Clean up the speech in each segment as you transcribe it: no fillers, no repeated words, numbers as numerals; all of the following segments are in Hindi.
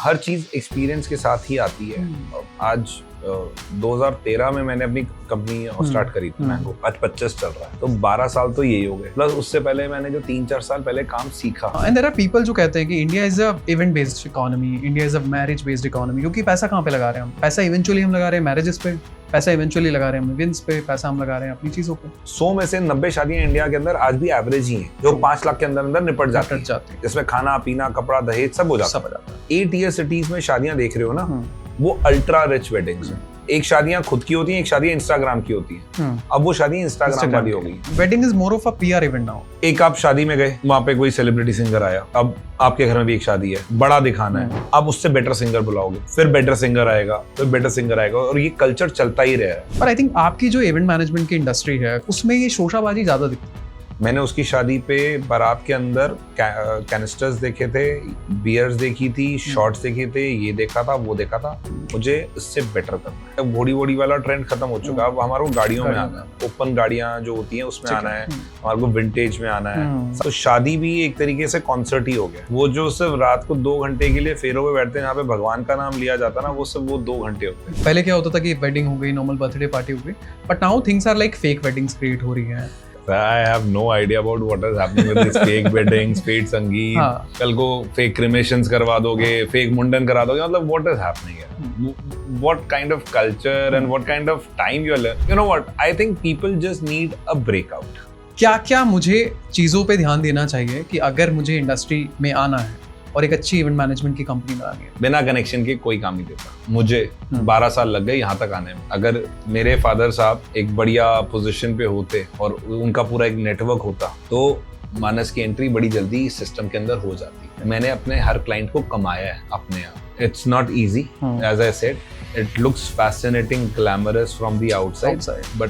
हर चीज एक्सपीरियंस के साथ ही आती है। आज 2013 में मैंने अपनी कंपनी स्टार्ट करी थी मैंगो, आज 25 चल रहा है, तो 12 साल तो यही हो गए। प्लस उससे पहले मैंने जो 3-4 साल पहले काम सीखा। एंड देयर आर पीपल जो कहते हैं कि India is a event based economy, India is a marriage based economy, क्योंकि पैसा कहाँ पे लगा रहे हैं हम? पैसा इवेंचुअली हम लगा रहे हैं मैरिजेस पे, पैसा इवेंचुअली लगा रहे हैं हम इवेंट्स पे, पैसा हम लगा रहे हैं अपनी चीजों पे। 100 में से 90 शादियां इंडिया के अंदर आज भी एवरेज ही हैं, जो 5 लाख के अंदर अंदर निपट जाती है, जिसमें खाना पीना कपड़ा दहेज सब हो जाता है। 8 ईयर सिटीज में शादियां देख रहे हो ना, वो अल्ट्रा रिच वेडिंग्स हैं। एक शादियां खुद की होती हैं, एक शादियां इंस्टाग्राम की होती हैं। अब वो शादियां इंस्टाग्राम वाली हो गई। Wedding is more of a PR event now. एक आप शादी में गए, वहां पे कोई सेलिब्रिटी सिंगर आया, अब आपके घर में भी एक शादी है, बड़ा दिखाना है, आप उससे बेटर सिंगर बुलाओगे, फिर बेटर सिंगर आएगा, फिर बेटर सिंगर आएगा, और ये कल्चर चलता ही रहा है। पर आई थिंक आपकी जो इवेंट मैनेजमेंट की इंडस्ट्री है उसमें ये शोशाबाजी ज्यादा दिखती है। मैंने उसकी शादी पे बारात के अंदर कैनिस्टर्स देखे थे, बियर्स देखी थी, शॉट्स देखे थे, ये देखा था, वो देखा था। मुझे इससे बेटर करना है। घोड़ी वोड़ी वाला ट्रेंड खत्म हो चुका है, अब हमारे को गाड़ियों में आना है, ओपन गाड़ियां जो होती हैं उसमें आना है, हमारे को विंटेज में आना है। तो शादी भी एक तरीके से कॉन्सर्ट ही हो गया। वो जो सिर्फ रात को 2 घंटे के लिए फेरों पे बैठते हैं, यहाँ पे भगवान का नाम लिया जाता ना, वो सिर्फ वो 2 घंटे होते हैं। पहले क्या होता था कि वेडिंग हो गई, नॉर्मल बर्थडे पार्टी हो गई, but now things are like fake weddings create हो रही हैं। I have no idea about what is happening with these fake weddings, fake संगीत। कल को fake cremations करवा दोगे, fake मुंडन करा दोगे, मतलब what is happening here? What kind of culture and what kind of time you are living? You know what? I think people just need a breakout. क्या मुझे चीजों पे ध्यान देना चाहिए कि अगर मुझे इंडस्ट्री में आना है और एक अच्छी इवेंट मैनेजमेंट की कंपनी बनानी है? बिना कनेक्शन के कोई काम नहीं देता। मुझे 12 साल लग गए यहाँ तक आने में। अगर मेरे फादर साहब एक बढ़िया पोजीशन पे होते और उनका पूरा एक नेटवर्क होता, तो मानस की एंट्री बड़ी जल्दी सिस्टम के अंदर हो जाती। मैंने अपने हर क्लाइंट को कमाया है अपने आप। It's not easy, as I said, it looks fascinating, glamorous from the outside, but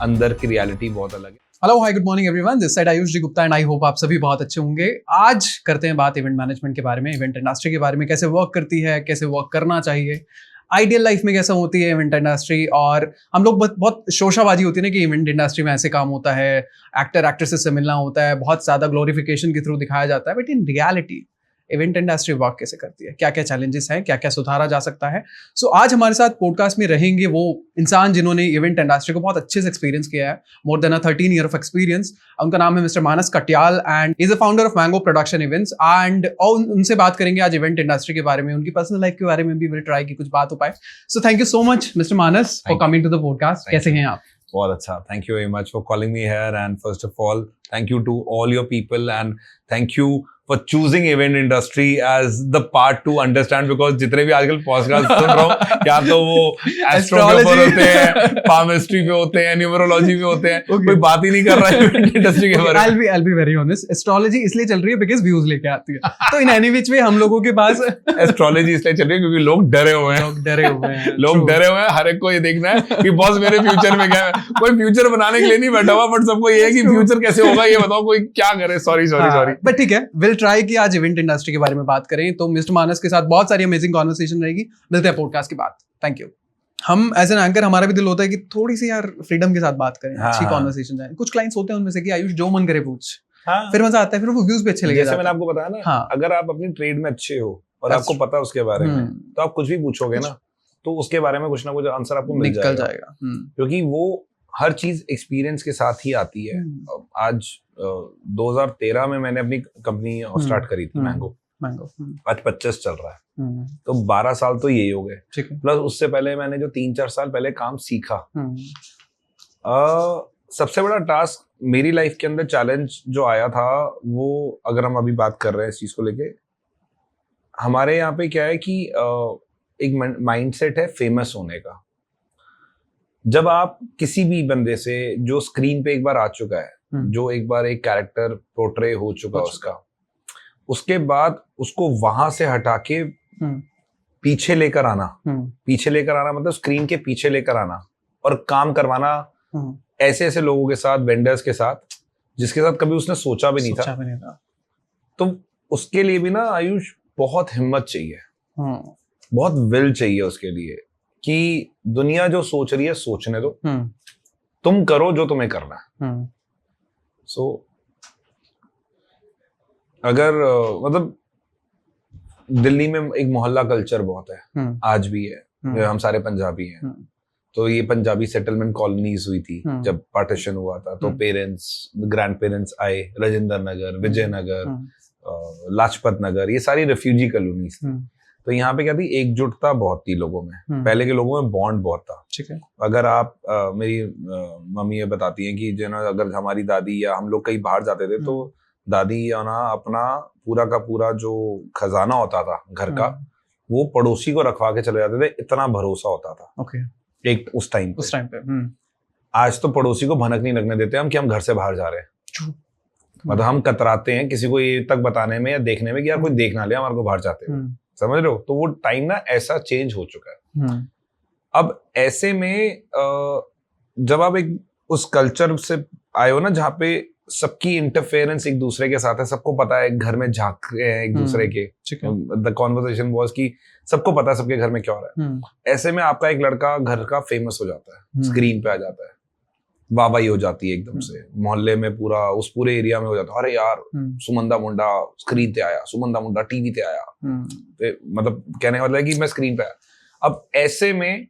अंदर की रियलिटी बहुत अलग है। Hello, hi, good morning everyone, this side Ayush ji Gupta and I hope आप सभी बहुत अच्छे होंगे। आज करते हैं बात इवेंट मैनेजमेंट के बारे में, इवेंट इंडस्ट्री के बारे में, कैसे वर्क करती है, कैसे वर्क करना चाहिए, आइडियल लाइफ में कैसा होती है इवेंट इंडस्ट्री। और हम लोग बहुत शोशाबाजी होती है ना कि इवेंट इंडस्ट्री में ऐसे काम होता है, एक्टर एक्ट्रेसेस से मिलना होता है, बहुत ज़्यादा ग्लोरिफिकेशन के थ्रू दिखाया जाता है, but in reality event industry work कैसे करती है, क्या क्या चैलेंजेस हैं, क्या क्या सुधारा जा सकता है। सो आज हमारे साथ पॉडकास्ट में रहेंगे वो इंसान जिन्होंने इवेंट इंडस्ट्री को बहुत अच्छे से एक्सपीरियंस किया है, more than 13 year of experience. उनका नाम है mister Manas Katiyal and is the founder of mango production events. And उनसे बात करेंगे आज इवेंट इंडस्ट्री के बारे में, उनकी पर्सनल लाइफ के बारे में भी विल ट्राई की कुछ बात हो पाए। So thank you so much mister Manas for coming to the podcast. कैसे हैं आप? बहुत अच्छा, thank you very much for calling me here, and first of all thank you to all your people and thank you for choosing event industry as the part to understand, because जितने भी आजकल पॉडकास्ट सुन रहा हूँ, क्या तो वो एस्ट्रो के ऊपर होते हैं, पामिस्ट्री पे होते हैं, न्यूमरोलॉजी पे होते हैं, कोई बात ही नहीं कर रहा है इवेंट इंडस्ट्री के बारे में। I'll be very honest, astrology इसलिए चल रही है बिकॉज़ व्यूज लेके आती है, तो इन एनी विच वे हम लोगों के पास एस्ट्रोलॉजी इसलिए चल रही है क्योंकि लोग डरे हुए हैं, लोग डरे हुए हैं। हर एक को ये देखना है कि बॉस मेरे फ्यूचर में क्या है। कोई फ्यूचर बनाने के लिए नहीं बैठा हुआ, बट सबको ये है कि फ्यूचर कैसे होगा ये बताओ, कोई क्या करे। सॉरी बट ठीक है, विल ट्राई कि आज इवेंट इंडस्ट्री के बारे में बात करें। तो मिस्टर मानस के साथ बहुत सारी अमेजिंग कॉन्वर्सेशन रहेगी। मिलते हैं पॉडकास्ट के बाद। Thank you. हम एज एन एंकर, हमारा भी दिल होता है कि थोड़ी सी यार फ्रीडम के साथ बात करें, अच्छी कॉन्वर्सेशन जाए। कुछ क्लाइंट्स होते हैं उनमें से कि आयुष जो मन करे पूछ, फिर मजा आता है, फिर वो व्यूज पे अच्छे लगे। जैसे मैंने आपको बताया ना, अगर आप अपनी ट्रेड में अच्छे हो और आपको पता है उसके बारे में, तो आप कुछ भी पूछोगे ना, तो उसके बारे में कुछ ना कुछ आंसर आपको मिल जाएगा, क्योंकि वो हर चीज एक्सपीरियंस के साथ ही आती है। आज 2013 में मैंने अपनी कंपनी स्टार्ट करी थी मैंगो, आज 25 चल रहा है, तो 12 साल तो यही हो गए। प्लस उससे पहले मैंने जो 3-4 साल पहले काम सीखा। सबसे बड़ा टास्क मेरी लाइफ के अंदर, चैलेंज जो आया था, वो अगर हम अभी बात कर रहे हैं इस चीज को लेके, हमारे यहाँ पे क्या है कि एक माइंडसेट है फेमस होने का। जब आप किसी भी बंदे से जो स्क्रीन पे एक बार आ चुका है, जो एक बार एक कैरेक्टर पोर्ट्रे हो चुका उसका, उसके बाद उसको वहां से हटा के पीछे लेकर आना, मतलब स्क्रीन के पीछे लेकर आना और काम करवाना ऐसे ऐसे लोगों के साथ, वेंडर्स के साथ, जिसके साथ कभी उसने सोचा भी नहीं था। तो उसके लिए भी ना आयुष बहुत हिम्मत चाहिए, बहुत विल चाहिए उसके लिए कि दुनिया जो सोच रही है सोचने दो, तुम करो जो तुम्हें करना है। सो अगर मतलब दिल्ली में एक मोहल्ला कल्चर बहुत है, आज भी है। हम सारे पंजाबी हैं, तो ये पंजाबी सेटलमेंट कॉलोनीज हुई थी जब पार्टीशन हुआ था, तो पेरेंट्स, ग्रैंड पेरेंट्स आए, राजेंद्र नगर, विजयनगर, लाजपत नगर, ये सारी रेफ्यूजी कॉलोनीज थी। तो यहाँ पे क्या थी, एकजुटता बहुत थी लोगों में, पहले के लोगों में बॉन्ड बहुत था। ठीक है। अगर आप मेरी मम्मी ये बताती हैं कि जो ना, अगर हमारी दादी या हम लोग कहीं बाहर जाते थे तो दादी या ना अपना पूरा का पूरा जो खजाना होता था घर का, वो पड़ोसी को रखवा के चले जाते थे, इतना भरोसा होता था। ओके। एक उस टाइम पे हम्म। आज तो पड़ोसी को भनक नहीं लगने देते हम कि हम घर से बाहर जा रहे हैं। मतलब हम कतराते हैं किसी को ये तक बताने में या देखने में कि यार कोई देख ना ले हमारे को बाहर जाते हुए, समझ रहे हो? तो वो टाइम ना ऐसा चेंज हो चुका है। अब ऐसे में जब आप एक उस कल्चर से आए हो ना, जहाँ पे सबकी इंटरफेरेंस एक दूसरे के साथ है, सबको पता है घर में झांक रहे हैं एक दूसरे के, द कॉन्वर्सेशन वाज कि सबको पता है सबके घर में क्या हो रहा है। ऐसे में आपका एक लड़का घर का फेमस हो जाता है, स्क्रीन पे आ जाता है, वाहवाही हो जाती है एकदम से, मोहल्ले में पूरा, उस पूरे एरिया में हो जाता है, अरे यार सुमंदा मुंडा स्क्रीन पे आया, सुमंदा मुंडा टीवी पे आया। मतलब कहने का मतलब है कि मैं स्क्रीन पे आया। अब ऐसे में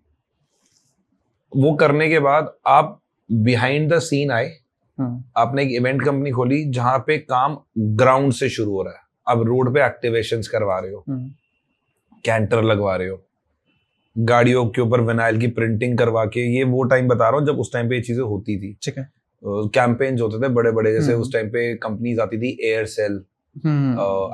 वो करने के बाद आप बिहाइंड द सीन आए, आपने एक इवेंट कंपनी खोली जहां पे काम ग्राउंड से शुरू हो रहा है। अब रोड पे एक्टिवेशंस करवा रहे हो, कैंटर लगवा रहे हो, गाड़ियों के ऊपर विनाइल की प्रिंटिंग करवा के, ये वो टाइम बता रहा हूँ जब उस टाइम पे ये चीजें होती थी। ठीक है। कैंपेन्स होते थे बड़े बड़े, जैसे उस टाइम पे कंपनीज आती थी, एयरसेल,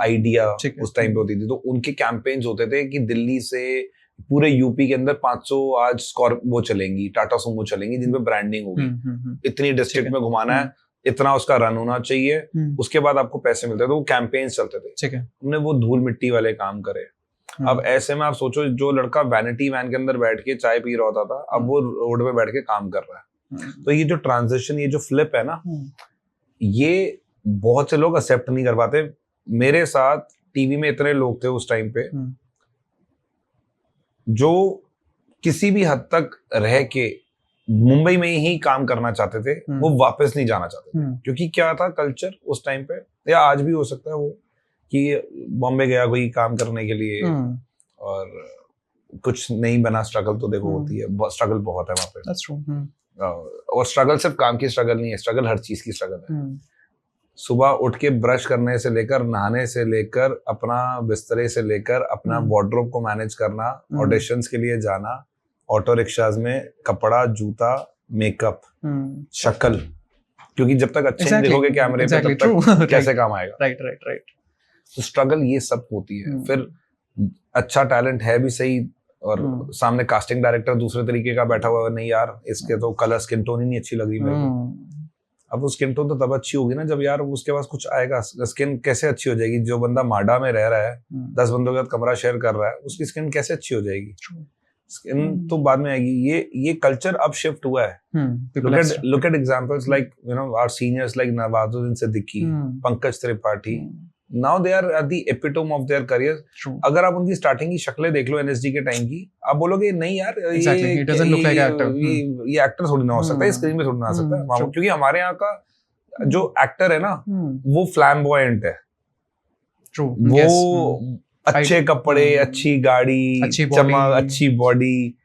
आइडिया उस टाइम पे होती थी, तो उनके कैंपेन्स होते थे कि दिल्ली से पूरे यूपी के अंदर 500 आज वो चलेंगी, टाटा सुमो चलेंगी जिनपे ब्रांडिंग होगी, इतनी डिस्ट्रिक्ट में घुमाना है, इतना उसका रन होना चाहिए, उसके बाद आपको पैसे मिलते थे। तो वो कैंपेन्स चलते थे। ठीक है। हमने वो धूल मिट्टी वाले काम करे। अब ऐसे में आप सोचो, जो लड़का वैनिटी वैन के अंदर बैठ के चाय पी रहा होता था, अब वो रोड पे बैठ के काम कर रहा है। तो ये जो ट्रांजिशन, ये जो फ्लिप है ना, ये बहुत से लोग एक्सेप्ट नहीं कर पाते। मेरे साथ टीवी में इतने लोग थे उस टाइम पे जो किसी भी हद तक रह के मुंबई में ही काम करना चाहते थे, वो वापस नहीं जाना चाहते थे। क्योंकि क्या था कल्चर उस टाइम पे, या आज भी हो सकता है वो, कि बॉम्बे गया कोई काम करने के लिए और कुछ नहीं बना, स्ट्रगल तो देखो होती है, स्ट्रगल बहुत है वहां पे। और स्ट्रगल सिर्फ काम की स्ट्रगल नहीं है, स्ट्रगल हर चीज की स्ट्रगल है। सुबह उठ के ब्रश करने से लेकर, नहाने से लेकर, अपना बिस्तरे से लेकर, अपना वार्डरोब को मैनेज करना, ऑडिशंस के लिए जाना, ऑटो रिक्शाज में कपड़ा, जूता, मेकअप, शक्ल, क्योंकि जब तक अच्छे नहीं दिखोगे कैमरे पे तब तक कैसे काम आएगा। राइट। तो स्ट्रगल ये सब होती है। फिर अच्छा टैलेंट है भी सही, और सामने कास्टिंग डायरेक्टर दूसरे तरीके का बैठा हुआ है, नहीं यार इसके तो कलर, स्किन टोन ही नहीं अच्छी लग रही मेरे को। अब वो स्किन टोन तो तब अच्छी होगी ना जब यार उसके पास कुछ आएगा। स्किन कैसे अच्छी हो जाएगी? जो बंदा माडा में रह रहा है, 10 बंदों के साथ कमरा शेयर कर रहा है, उसकी स्किन कैसे अच्छी हो जाएगी? स्किन तो बाद में आएगी। ये कल्चर अब शिफ्ट हुआ है। Look at examples like our seniors like Nawazuddin Siddiqui, Pankaj Tripathi. Now they are at the epitome of their career. अगर आप उनकी स्टार्टिंग की शक्लें देख लो NSD के टाइम की, आप बोलोगे नहीं यार ये एक्टर थोड़ी ना हो सकता है, स्क्रीन पे थोड़ी ना आ सकता है। क्योंकि हमारे यहाँ का जो एक्टर है ना, वो फ्लैम्बॉयंट है, वो अच्छे कपड़े, अच्छी गाड़ी, चमक, अच्छी बॉडी।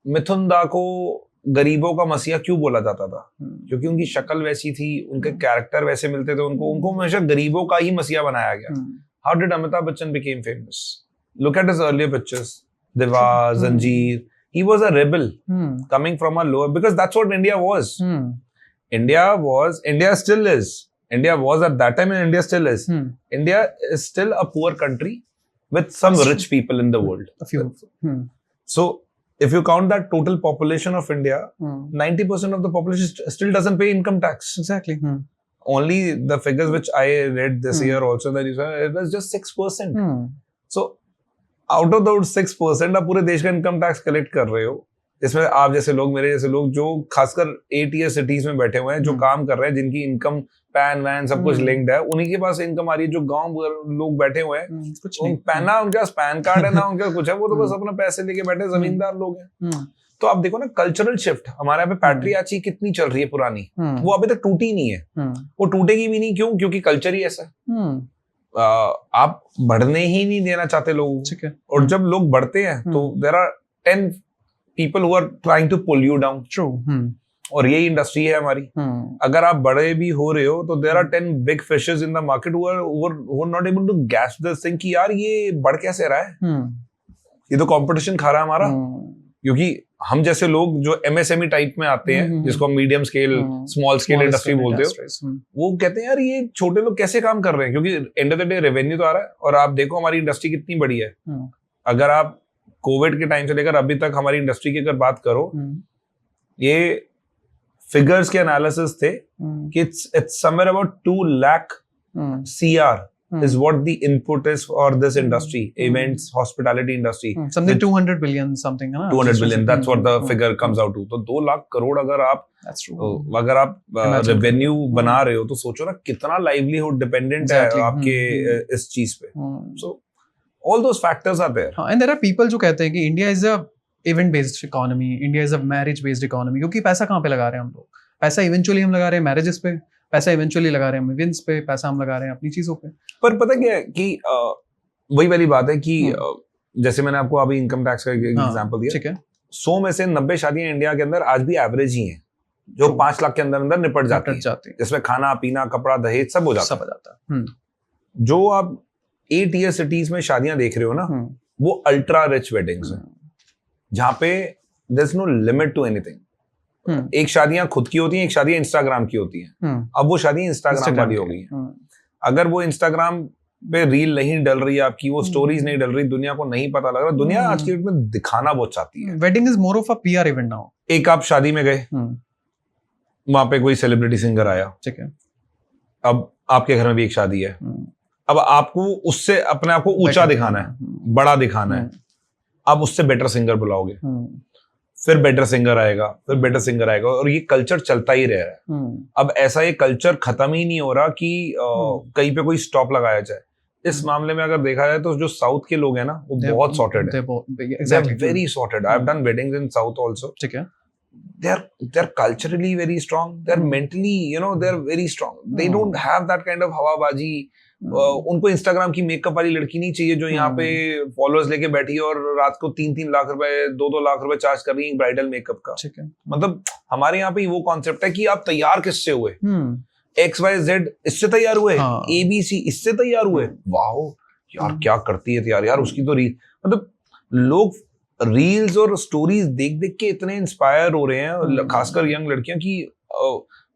मिथुन दा को गरीबों का मसीहा क्यों बोला जाता था? क्योंकि उनकी शक्ल वैसी थी, उनके कैरेक्टर वैसे मिलते थे उनको हमेशा गरीबों का ही मसीहा बनाया गया। How did Amitabh Bachchan became famous? Look at his earlier pictures, दीवार, जंजीर। He was a rebel coming from a lower, because that's what India was. India still is. India was at that time and India still is. India is still a poor country with some rich people in the world. A few. So if you count that total population of India, 90% of the population still doesn't pay income tax. Exactly. Only the figures which I read this year also, that it was just 6%. So out of those 6%, आप पूरे देश का इनकम टैक्स कलेक्ट कर रहे हो। इसमें आप जैसे लोग, मेरे जैसे लोग जो खासकर 8 सिटीज में बैठे हुए हैं, जो काम कर रहे हैं, जिनकी इनकम पैन वैन सब कुछ लिंक्ड है, उन्हीं के पास इनकम आ रही है। जो गांव लोग बैठे हुए हैं, पैन ना उनके पास पैन कार्ड है ना उनके पास कुछ है, वो तो बस अपना पैसे लेके बैठे जमींदार लोग हैं। तो आप देखो ना कल्चरल शिफ्ट हमारे यहाँ पे, पैट्रियार्ची कितनी चल रही है पुरानी, वो अभी तक टूटी नहीं है। वो टूटेगी भी नहीं। क्यों? क्योंकि कल्चर ही ऐसा है। आप बढ़ने ही नहीं देना चाहते लोगों को। ठीक है। और जब लोग बढ़ते हैं तो there are 10 people who are trying to pull you down. True. और यही इंडस्ट्री है हमारी। अगर आप बड़े भी हो रहे हो तो there are 10 big fishes in the market who are not able to grasp this thing कि यार ये बढ़ कैसे रहा है, ये तो कंपटीशन खा रहा है हमारा। क्योंकि हम जैसे लोग जो एमएसएमई टाइप में आते हैं, जिसको medium scale small scale industry बोलते हो, वो कहते हैं यार ये छोटे लोग कैसे काम कर रहे हैं, क्योंकि and of the day revenue तो आ रहा है। और आप देखो हमारी इंडस्ट्री कितनी बड़ी है। अगर आप कोविड के टाइम से लेकर अभी तक हमारी इंडस्ट्री की अगर बात करो, ये फिगर्स के एनालिसिस थे कि it's somewhere about 2 lakh CR is what the input is for this industry, events, hospitality industry. Something 200 billion something, है ना? 200 billion, that's what the figure comes out to. तो 2 लाख करोड़ अगर आप रेवेन्यू बना रहे हो तो सोचो ना कितना लाइवलीहुड डिपेंडेंट है आपके इस चीज पे। So all those factors are there. And there are people जो कहते हैं कि India is a event based economy, India is a marriage based economy, क्योंकि पैसा कहाँ पे लगा रहे हैं हम लोग? पैसा इवेंचुअली हम लगा रहे हैं मैरिजेस पे, पैसा इवेंचुअली लगा रहे हैं इवेंट्स पे, पैसा हम लगा रहे हैं अपनी चीजों पे। पर पता क्या है कि वही वाली बात है कि जैसे मैंने आपको अभी इनकम टैक्स का एग्जांपल दिया, ठीक है, 100 में से 90 शादियां इंडिया के अंदर आज भी एवरेज ही हैं, जो 5 लाख के अंदर अंदर निपट जाती है, जिसमें खाना पीना कपड़ा दहेज सब हो जाता है। जो आप 8 ईयर सिटीज में शादियां देख रहे हो ना, वो अल्ट्रा रिच वेडिंग्स हैं, जहाँ पे there is no limit to anything. एक शादियां खुद की होती हैं, एक शादियां इंस्टाग्राम की होती हैं। अब वो शादियां इंस्टाग्राम वाली हो गई हैं। अगर वो इंस्टाग्राम पे रील नहीं डल रही है आपकी, वो स्टोरीज नहीं डल रही, दुनिया को नहीं पता लग रहा। दुनिया आज के डेट में दिखाना बहुत चाहती है। Wedding is more of a PR event now. एक आप शादी में गए, वहां पे कोई सेलिब्रिटी सिंगर आया, ठीक है, अब आपके घर में भी एक शादी है, अब आपको उससे अपने आप को ऊंचा दिखाना है, बड़ा दिखाना है, आप उससे बेटर सिंगर बुलाओगे, फिर बेटर सिंगर आएगा, फिर बेटर सिंगर आएगा, और ये कल्चर चलता ही रह रहा है। अब ऐसा ये कल्चर खत्म ही नहीं हो रहा कि कहीं पे कोई स्टॉप लगाया जाए। इस मामले में अगर देखा जाए तो जो साउथ के लोग हैं ना, वो बहुत सॉर्टेड है, very sorted. I have done weddings in south also, ठीक है। they are culturally very strong, they are mentally, they are very strong, they don't have that kind of हवाबाजी। उनको इंस्टाग्राम की मेकअप वाली लड़की नहीं चाहिए जो यहाँ पे फॉलोअर्स लेके बैठी है और रात को 3-3 लाख रुपए 2-2 लाख रुपए चार्ज कर रही है ब्राइडल मेकअप का, ठीक है। मतलब हमारे यहाँ पे वो कॉन्सेप्ट है कि आप तैयार किससे हुए, XYZ इससे तैयार हुए, ABC इससे तैयार हुए, वाओ यार क्या करती है यार उसकी तो रील, मतलब लोग रील्स और स्टोरीज देख देख के इतने इंस्पायर हो रहे हैं, खासकर यंग लड़कियां, कि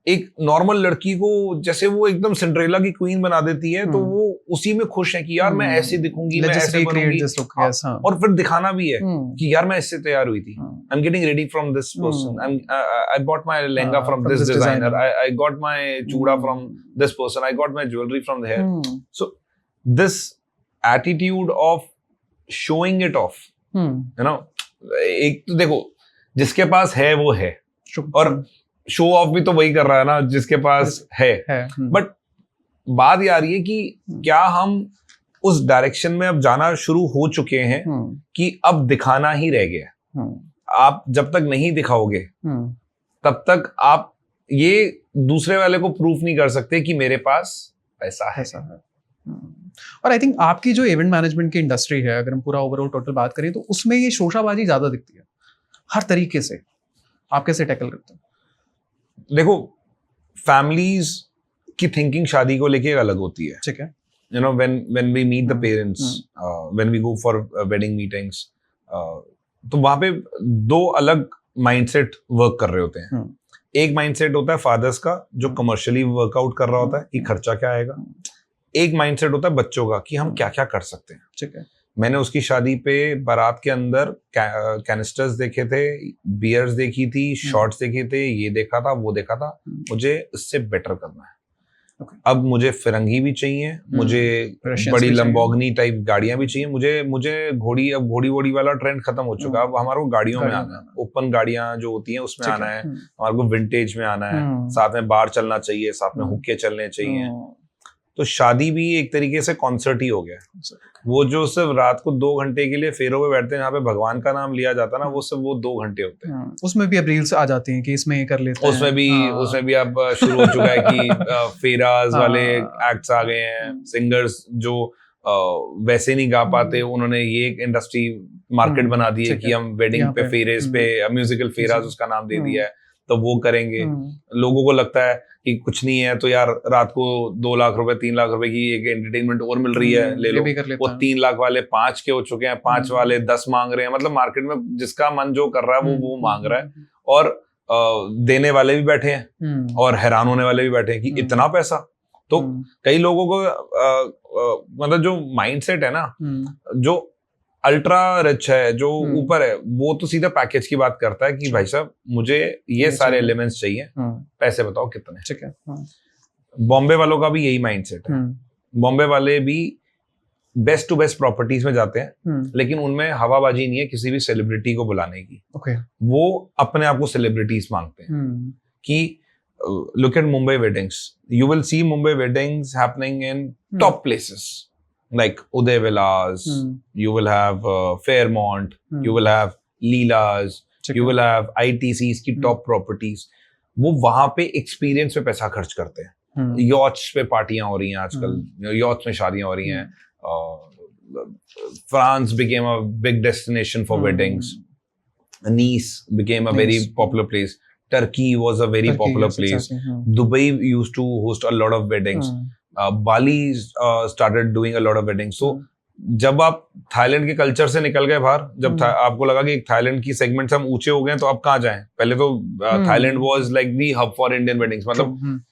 एक नॉर्मल लड़की को जैसे वो एकदम सिंड्रेला की क्वीन बना देती है, तो वो उसी में खुश है कि यार मैं ऐसे दिखूंगी, मैं ऐसे बनूंगी, और फिर दिखाना भी है कि यार मैं इससे तैयार हुई थी, I am getting ready from this person, I bought my lehenga from this designer, I got my chooda from this person, I got my jewellery from there. So this attitude of showing it off, एक तो देखो जिसके पास है वो है, और शो ऑफ भी तो वही कर रहा है ना जिसके पास है। बट बात ये आ रही है कि क्या हम उस डायरेक्शन में अब जाना शुरू हो चुके हैं कि अब दिखाना ही रह गया। आप जब तक नहीं दिखाओगे तब तक आप ये दूसरे वाले को प्रूफ नहीं कर सकते कि मेरे पास पैसा है। और आई थिंक आपकी जो इवेंट मैनेजमेंट की इंडस्ट्री है, अगर हम पूरा ओवरऑल टोटल बात करें, तो उसमें ये शोशाबाजी ज्यादा दिखती है हर तरीके से। आप कैसे टैकल करते हैं? देखो, फैमिलीज की थिंकिंग शादी को लेके अलग होती है, ठीक है। when we meet the parents, when we go for wedding meetings, तो वहां पे 2 अलग माइंडसेट वर्क कर रहे होते हैं। एक माइंडसेट होता है फादर्स का जो कमर्शियली वर्कआउट कर रहा होता है कि खर्चा क्या आएगा। एक माइंडसेट होता है बच्चों का कि हम क्या क्या कर सकते हैं, ठीक है। मैंने उसकी शादी पे बारात के अंदर कैनिस्टर्स देखे थे, बियर्स देखी थी, शॉट्स देखे थे, ये देखा था, वो देखा था, मुझे इससे बेटर करना है। अब मुझे फिरंगी भी चाहिए, मुझे बड़ी लंबोर्गिनी टाइप गाड़ियां भी चाहिए, मुझे घोड़ी वाला ट्रेंड खत्म हो चुका। अब हमारे को गाड़ियों में आना है, ओपन गाड़ियां जो होती हैं उसमें आना है, हमारे को विंटेज में आना है, साथ में बार चलना चाहिए, साथ में हुक्के चलने चाहिए। तो शादी भी एक तरीके से कॉन्सर्ट ही हो गया। वो जो सिर्फ रात को 2 घंटे के लिए फेरों पे बैठते हैं, जहाँ पे भगवान का नाम लिया जाता है ना, वो सिर्फ वो 2 घंटे होते हैं। उसमें भी अब रील्स आ जाती हैं कि इसमें ये कर लेते हैं। उसमें भी अब शुरू हो चुका है कि फेराज वाले एक्ट्स आ गए हैं, सिंगर्स जो वैसे नहीं गा पाते, उन्होंने ये एक इंडस्ट्री मार्केट बना दी है कि हम वेडिंग पे फेरेज पे म्यूजिकल फेराज उसका नाम दे दिया है, तो वो करेंगे। लोगों को लगता है कि कुछ नहीं है तो यार रात को 2 लाख रुपए 3 लाख रुपए की एक एंटरटेनमेंट और मिल रही है, ले लो। वो 3 लाख वाले 5 के हो चुके हैं, 5 वाले 10 मांग रहे हैं। मतलब मार्केट में जिसका मन जो कर रहा है वो मांग रहा है, और देने वाले भी बैठे हैं और हैरान होने वाले भी बैठे हैं कि इतना पैसा। तो कई लोगों को मतलब जो माइंडसेट है ना, जो अल्ट्रा रिच है, जो ऊपर है, वो तो सीधा पैकेज की बात करता है कि भाई साहब मुझे ये सारे एलिमेंट्स चाहिए, पैसे बताओ कितने। ठीक है। बॉम्बे वालों का भी यही माइंडसेट है। बॉम्बे वाले भी बेस्ट टू बेस्ट प्रॉपर्टीज में जाते हैं, लेकिन उनमें हवाबाजी नहीं है किसी भी सेलिब्रिटी को बुलाने की। वो अपने आप को सेलिब्रिटीज मांगते हैं कि look at Mumbai weddings. You will see Mumbai weddings happening in top places like Uday Villas. You will have Fairmont. You will have Leela's. You will have ITC's की top properties. वो वहां पे एक्सपीरियंस पे पैसा खर्च करते हैं। यॉट्स पे पार्टियां हो रही हैं आजकल, यॉट्स में शादियां हो रही हैं। France became a big destination for weddings. Nice became a very popular place. Turkey was a very popular place. Dubai used to host a lot of weddings. Bali started doing a lot of weddings. So जब आप थाईलैंड के कल्चर से निकल गए बाहर, जब आपको लगा कि थाईलैंड की सेगमेंट हम ऊंचे हो गए, तो आप कहाँ जाएं? पहले तो Thailand was like the hub for Indian weddings. मतलब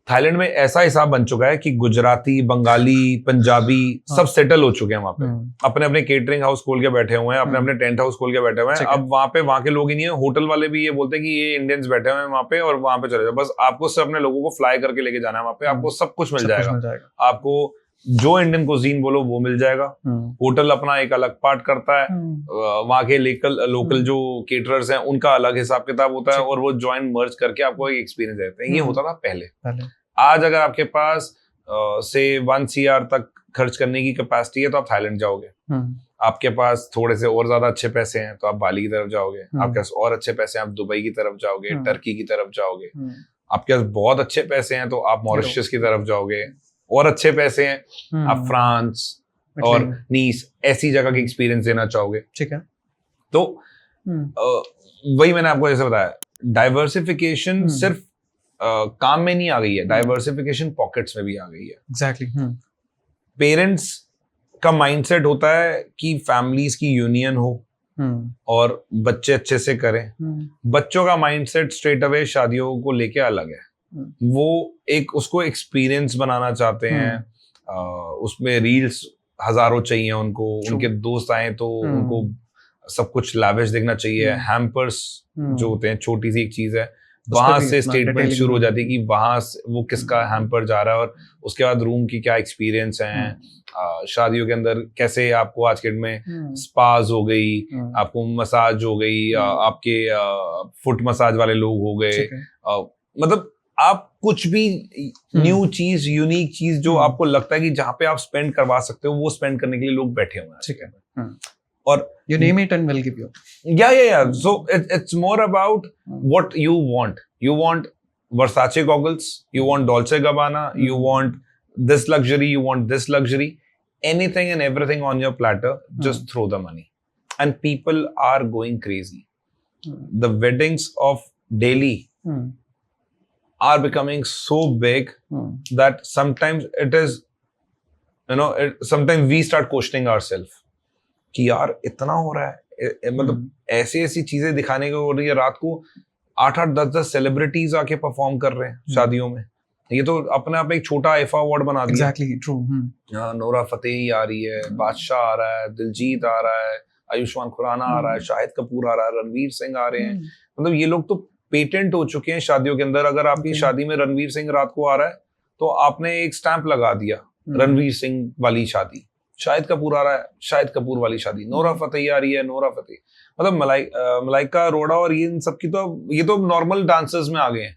थाईलैंड में ऐसा हिसाब बन चुका है कि गुजराती, बंगाली, पंजाबी सब सेटल हो चुके हैं वहां पे। अपने अपने केटरिंग हाउस खोल के बैठे हुए हैं, अपने अपने टेंट हाउस खोल के बैठे हुए हैं। अब वहां के लोग ही नहीं है, होटल वाले भी ये बोलते हैं कि ये इंडियंस बैठे हुए हैं वहां पे, और वहां पे चले जाओ। बस आपको सिर्फ अपने लोगों को फ्लाई करके लेके जाना है वहां पे, आपको सब कुछ मिल जाएगा। आपको जो इंडियन कुजीन बोलो वो मिल जाएगा। होटल अपना एक अलग पार्ट करता है, वहां के लोकल जो केटरर्स हैं उनका अलग हिसाब किताब होता है, और वो ज्वाइन मर्ज करके आपको एक एक्सपीरियंस देते हैं। ये होता था पहले। आज अगर आपके पास से 1 CR तक खर्च करने की कैपेसिटी है तो आप थाईलैंड जाओगे। आपके पास थोड़े से और ज्यादा अच्छे पैसे हैं तो आप बाली की तरफ जाओगे। आपके पास और अच्छे पैसे हैं आप दुबई की तरफ जाओगे, टर्की की तरफ जाओगे। आपके पास बहुत अच्छे पैसे हैं तो आप मॉरिशस की तरफ जाओगे। और अच्छे पैसे हैं आप फ्रांस और नीस ऐसी जगह की एक्सपीरियंस देना चाहोगे। ठीक है। तो वही मैंने आपको जैसे बताया, डाइवर्सिफिकेशन सिर्फ काम में नहीं आ गई है, डाइवर्सिफिकेशन पॉकेट्स में भी आ गई है। एग्जैक्टली। पेरेंट्स का माइंडसेट होता है कि फैमिलीज की यूनियन हो और बच्चे अच्छे से करें। बच्चों का माइंडसेट स्ट्रेट अवे शादियों को लेके अलग है। वो एक उसको एक्सपीरियंस बनाना चाहते हैं, उसमें रील्स हजारों चाहिए उनको, उनके दोस्त आए तो उनको सब कुछ लाविश देखना चाहिए। हैम्पर्स जो होते हैं, छोटी सी एक चीज है, वहां से स्टेटमेंट शुरू हो जाती है कि वहां वो किसका हैम्पर जा रहा है, और उसके बाद रूम की क्या एक्सपीरियंस है, शादियों के अंदर कैसे आपको आज के डेट में स्पाज हो गई, आपको मसाज हो गई, आपके फुट मसाज वाले लोग हो गए। मतलब आप कुछ भी न्यू चीज, यूनिक चीज जो आपको लगता है कि जहाँ पे आप स्पेंड करवा सकते हो, वो स्पेंड करने के लिए लोग बैठे हुए हैं। ठीक है। और you name it and we'll give you. Yeah. So it's more about what you want. You want Versace goggles. You want Dolce Gabbana. You want this luxury. You want this luxury. Anything and everything on your platter. Just throw the money. And people are going crazy. The weddings of Delhi are becoming so big that sometimes it is, sometimes we start questioning ourselves. कि यार इतना हो रहा है, मतलब ऐसी ऐसी चीजें दिखाने की हो रही है। रात को 8-8, 10-10 सेलिब्रिटीज आके परफॉर्म कर रहे हैं शादियों में। ये तो अपने आप एक छोटा आईफा अवार्ड बना दिया। Exactly, true. नोरा फतेही आ रही है, बादशाह आ रहा है, दिलजीत आ रहा है, आयुष्मान खुराना आ रहा है, शाहिद कपूर आ रहा है, रणवीर सिंह आ रहे हैं। मतलब ये लोग तो पेटेंट हो चुके हैं शादियों के अंदर। अगर आपकी शादी में रणवीर सिंह रात को आ रहा है तो आपने एक स्टैंप लगा दिया, रणवीर सिंह वाली शादी। शाहिद कपूर आ रहा है, शाहिद कपूर वाली शादी। नोरा फतेही आ रही है, नोरा फतेही। मतलब मलाइका अरोड़ा और ये इन सब की तो ये तो नॉर्मल डांसर्स में आ गए हैं।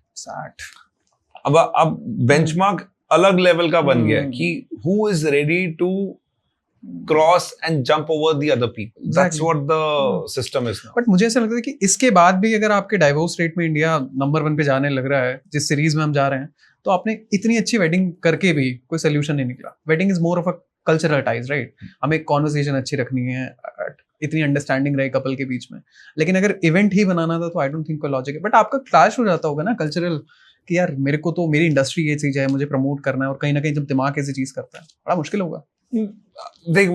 अब बेंचमार्क अलग लेवल का बन गया है कि who is ready to cross and jump over the other people, that's what the system is now. But मुझे ऐसा लगता है कि इसके बाद भी अगर आपके डाइवोर्स रेट में इंडिया नंबर 1 पे जाने लग रहा है, जिस सीरीज में हम जा रहे हैं, तो आपने इतनी अच्छी वेडिंग करके भी कोई सोल्यूशन नहीं निकला। Wedding is more of a cultural ties, right? हमें एक कॉन्वर्सेशन अच्छी रखनी है, इतनी अंडरस्टैंडिंग रहे कपल के बीच में, लेकिन अगर इवेंट ही बनाना था तो आई डोंट थिंक कोई लॉजिक है। बट आपका क्लैश हो जाता होगा ना कल्चरल, कि यार मेरे को तो मेरी इंडस्ट्री ये चीज है, मुझे प्रमोट करना है, और कहीं ना कहीं जब दिमाग ऐसी चीज करता है बड़ा मुश्किल होगा। देख,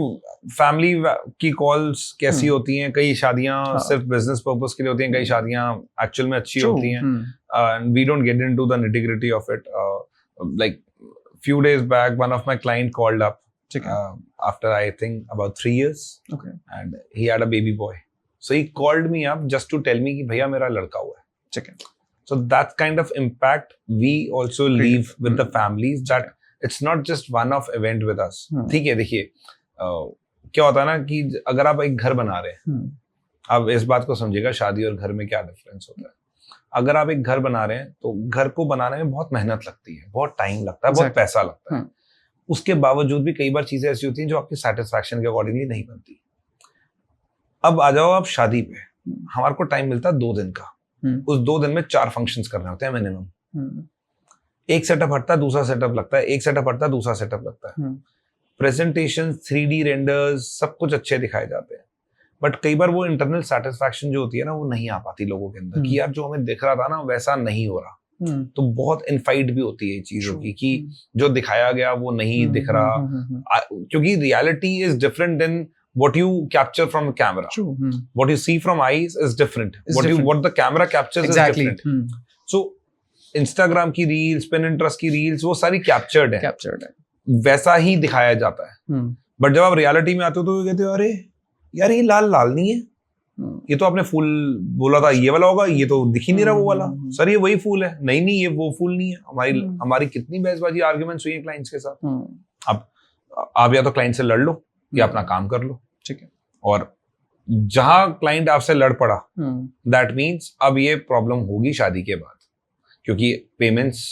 फैमिली की कॉल्स कैसी होती हैं, कई शादियां सिर्फ बिजनेस पर्पस के लिए होती हैं, कई शादियां एक्चुअल में अच्छी होती हैं, and we don't get into the nitty gritty of it. Like few days back, one of my client called up after I think about 3 years, and he had a baby boy. So he called me up just to tell me कि भैया मेरा लड़का हुआ है. So that kind of impact we also leave with the families, that it's not just one-off event with us. ठीक है, देखिए क्या होता है ना कि अगर आप एक घर बना रहे हैं, अब इस बात को समझिएगा शादी और घर में क्या डिफरेंस होता है. अगर आप एक घर बना रहे हैं तो घर को बनाने में बहुत मेहनत लगती है, बहुत टाइम लगता है, बहुत पैसा लगता है. उसके बावजूद भी कई बार चीजें ऐसी होती हैं जो आपकी सेटिस्फैक्शन के अकॉर्डिंगली नहीं बनती. अब आ जाओ आप शादी पे, हमारे को टाइम मिलता है 2 दिन का. उस 2 दिन में 4 फंक्शंस करने होते हैं मिनिमम. एक सेटअप हटता है, दूसरा सेटअप लगता है, एक सेटअप हटता है, दूसरा सेटअप लगता है. प्रेजेंटेशन, 3D रेंडर्स, सब कुछ अच्छे दिखाए जाते हैं. बट कई बार वो इंटरनल सेटिस्फैक्शन जो होती है ना, वो नहीं आ पाती लोगों के अंदर कि यार जो हमें दिख रहा था ना वैसा नहीं हो रहा. तो बहुत इनफाइट भी होती है चीजों की कि जो दिखाया गया वो नहीं दिख रहा, क्योंकि reality is different than what you capture from a camera. What you see from eyes is different. What the camera captures is different. So Instagram की reels, Pinterest की reels, वो सारी captured है, वैसा ही दिखाया जाता है. बट जब आप रियलिटी में आते हो तो कहते हो अरे यार ये लाल लाल नहीं है, ये तो आपने फूल बोला था ये वाला होगा, ये तो दिख ही नहीं रहा वो वाला. सर ये वही फूल है. नहीं ये वो फूल नहीं है. हमारी कितनी बहसबाजी, आर्ग्यूमेंट्स हुई है क्लाइंट्स के साथ. अब आप या तो क्लाइंट से लड़ लो या अपना काम कर लो. ठीक है. और जहां क्लाइंट आपसे लड़ पड़ा, दैट मीन्स अब ये प्रॉब्लम होगी शादी के बाद, क्योंकि पेमेंट्स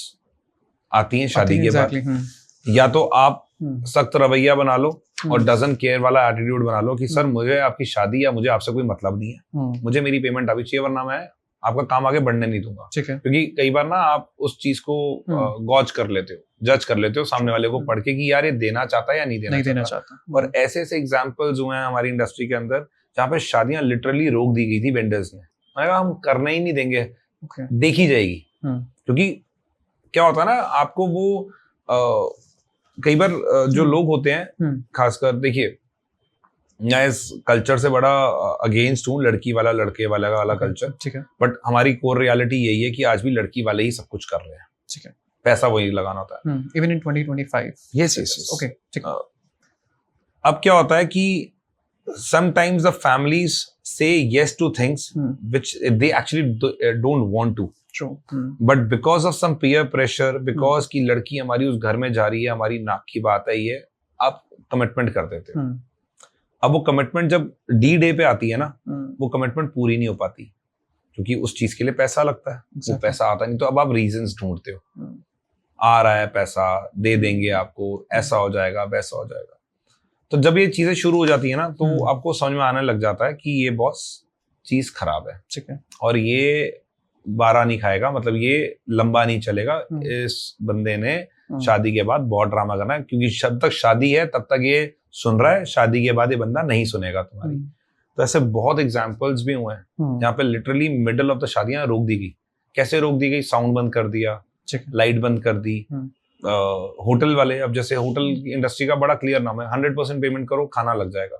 आती हैं शादी के बाद. या तो आप सख्त रवैया बना लो और डजंट केयर वाला एटीट्यूड बना लो कि सर मुझे आपकी शादी या मुझे आपसे कोई मतलब नहीं है, मुझे मेरी पेमेंट अभी चाहिए, वरना मैं आपका काम आगे बढ़ने नहीं दूंगा. क्योंकि कई बार ना आप उस चीज को गॉज कर लेते हो, जज कर लेते हो सामने वाले को पढ़ के कि यार ये देना चाहता है या नहीं देना चाहता. और ऐसे ऐसे एग्जांपल्स हुए हैं हमारी इंडस्ट्री के अंदर जहाँ पे शादियां लिटरली रोक दी गई थी वेंडर्स ने. मैंने कहा हम करने ही नहीं देंगे, देखी जाएगी. क्योंकि क्या होता है ना, आपको वो कई बार जो लोग होते हैं, खासकर देखिए मैं इस कल्चर से बड़ा अगेंस्ट हूँ, लड़की वाला लड़के वाला वाला कल्चर. ठीक है. बट हमारी कोर रियलिटी यही है कि आज भी लड़की वाले ही सब कुछ कर रहे हैं. ठीक है. पैसा वही लगाना होता है. Even in 2025. यस. ओके. ठीक. अब क्या होता है कि sometimes the families say yes to things which they actually don't want to. True. But because of some peer pressure, because की लड़की हमारी उस घर में जा रही है, हमारी नाक की बात है ये, आप कमिटमेंट कर देते हो. अब वो कमिटमेंट जब D-Day पे आती है ना, वो कमिटमेंट पूरी नहीं हो पाती क्योंकि उस चीज के लिए पैसा लगता है. वो पैसा आता नहीं, तो अब आप रीजंस ढूंढते हो. आ रहा है पैसा, दे देंगे आपको, ऐसा हो जाएगा, वैसा हो जाएगा. तो जब ये चीजें शुरू हो जाती है ना, तो आपको समझ में आने लग जाता है कि ये बॉस चीज खराब है. ठीक है. और ये बारा नहीं खाएगा, मतलब ये लंबा नहीं चलेगा. इस बंदे ने शादी के बाद बहुत ड्रामा करना है, क्योंकि जब तक शादी है तब तक ये सुन रहा है, शादी के बाद ये बंदा नहीं सुनेगा तुम्हारी. तो ऐसे बहुत एग्जांपल्स भी हुए हैं जहाँ पे लिटरली मिडिल ऑफ द शादियां रोक दी गई. कैसे रोक दी गई? साउंड बंद कर दिया, लाइट बंद कर दी. होटल वाले, अब जैसे होटल इंडस्ट्री का बड़ा क्लियर नाम है, 100% पेमेंट करो, खाना लग जाएगा.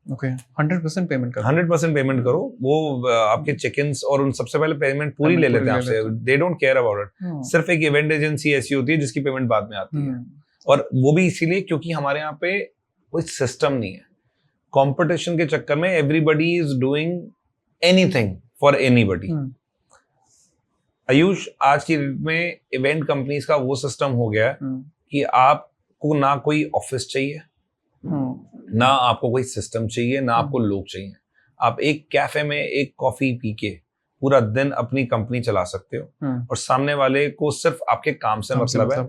ओके. 100% पेमेंट करो, 100% पेमेंट करो. वो आपके चेक-इन्स और उन सबसे पहले पेमेंट पूरी ले लेते हैं आपसे. They don't care about it. सिर्फ एक इवेंट एजेंसी ऐसी होती है जिसकी पेमेंट बाद में आती है, और वो भी इसीलिए क्योंकि हमारे यहाँ पे कोई सिस्टम नहीं है. कंपटीशन के चक्कर में everybody is doing anything for anybody. Ayush, आज की डेट में इवेंट कंपनीज का वो सिस्टम हो गया है कि आपको ना कोई ऑफिस चाहिए, ना आपको कोई सिस्टम चाहिए, ना आपको लोग चाहिए. आप एक कैफे में एक कॉफी पी के पूरा दिन अपनी कंपनी चला सकते हो, और सामने वाले को सिर्फ आपके काम से मतलब है.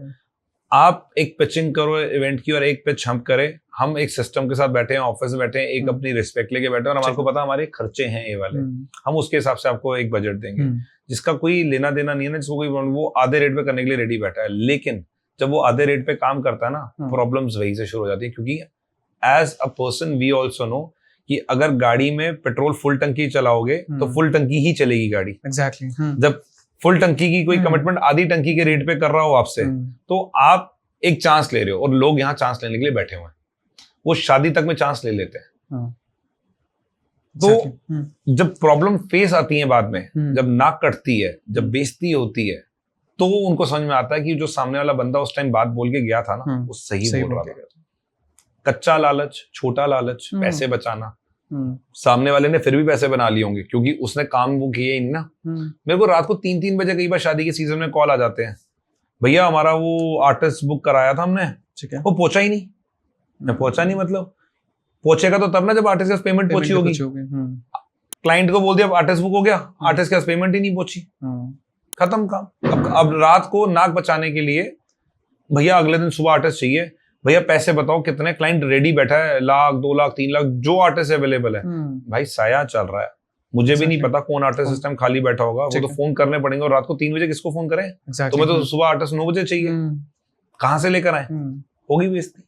आप एक पिचिंग करो इवेंट की और एक पिच हम करें, हम एक सिस्टम के साथ बैठे हैं, ऑफिस में बैठे हैं, एक अपनी रिस्पेक्ट लेके बैठे हैं और हमारे पता हमारे खर्चे हैं ये वाले, हम उसके हिसाब से आपको एक बजट देंगे जिसका कोई लेना देना नहीं है ना, जिसको कोई वो आधे रेट पे करने के लिए रेडी बैठा है। लेकिन जब वो आधे रेट पे काम करता है ना, प्रॉब्लम्स वहीं से शुरू हो जाती है, क्योंकि as a person we also know कि अगर गाड़ी में पेट्रोल फुल टंकी चलाओगे तो फुल टंकी ही चलेगी गाड़ी। एग्जैक्टली जब फुल टंकी की कोई कमिटमेंट आधी टंकी के रेट पे कर रहा हो आपसे, तो आप एक चांस ले रहे हो और लोग यहाँ चांस लेने के लिए बैठे हुए हैं, वो शादी तक में चांस ले लेते हैं। तो जब प्रॉब्लम फेस आती है बाद में, जब नाक कटती है, जब बेइज्जती होती है, तो उनको समझ में आता है कि जो सामने वाला बंदा उस टाइम बात बोल के गया था ना, वो सही बोल रहा था। कच्चा लालच, छोटा लालच, पैसे बचाना, सामने वाले ने फिर भी पैसे बना लिए होंगे क्योंकि उसने काम वो किया ही नहीं ना। मेरे को रात को 3-3 बजे कई बार शादी के सीजन में कॉल आ जाते हैं, भैया हमारा वो आर्टिस्ट बुक कराया था हमने, वो पहुंचा ही नहीं। पहुंचा नहीं मतलब पहुंचेगा तो तब ना जब आर्टिस्ट के पेमेंट पहुंची होगी। क्लाइंट को बोल दिया आर्टिस्ट बुक हो गया, आर्टिस्ट के पास पेमेंट ही नहीं पहुंची, खत्म काम। अब रात को नाक बचाने के लिए भैया अगले दिन सुबह आर्टिस्ट चाहिए, भैया पैसे बताओ कितने, क्लाइंट रेडी बैठा है, 1 लाख 2 लाख 3 लाख जो आर्टिस्ट अवेलेबल है। भाई साया चल रहा है, मुझे भी नहीं पता कौन आर्टिस्ट इस टाइम खाली बैठा होगा, वो तो फोन करने पड़ेंगे और रात को 3 बजे किसको फोन करें? तुम्हें तो सुबह आर्टिस्ट 9 बजे चाहिए, कहाँ से लेकर आए? होगी बेइज्जती।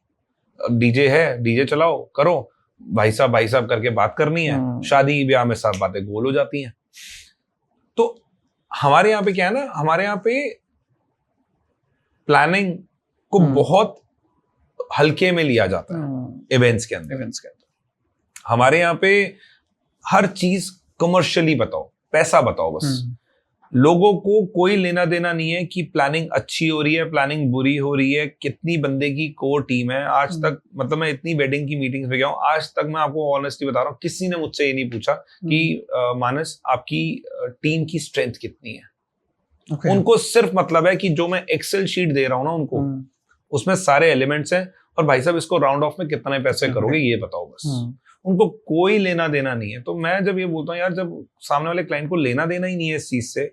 डीजे है, डीजे चलाओ, करो, भाई साहब करके बात करनी है, शादी ब्याह में सब बातें गोल हो जाती हैं। तो हमारे यहाँ पे क्या है ना, हमारे यहाँ पे प्लानिंग को बहुत हल्के में लिया जाता है इवेंट्स के अंदर। हमारे यहाँ पे हर चीज कमर्शियली बताओ, पैसा बताओ बस। लोगों को कोई लेना देना नहीं है कि प्लानिंग अच्छी हो रही है, प्लानिंग बुरी हो रही है, कितनी बंदे की कोर टीम है। आज तक मतलब मैं इतनी वेडिंग की मीटिंग्स में गया हूँ, आज तक मैं आपको ऑनेस्टली बता रहा हूँ, किसी ने मुझसे ये नहीं पूछा कि मानस आपकी टीम की स्ट्रेंथ कितनी है। उनको सिर्फ मतलब है कि जो मैं एक्सेल शीट दे रहा हूँ ना उनको, उसमें सारे एलिमेंट्स हैं और भाई साहब इसको राउंड ऑफ में कितने पैसे करोगे ये बताओ बस। उनको कोई लेना देना नहीं है। तो मैं जब ये बोलता हूँ यार, जब सामने वाले क्लाइंट को लेना देना ही नहीं है इस चीज से,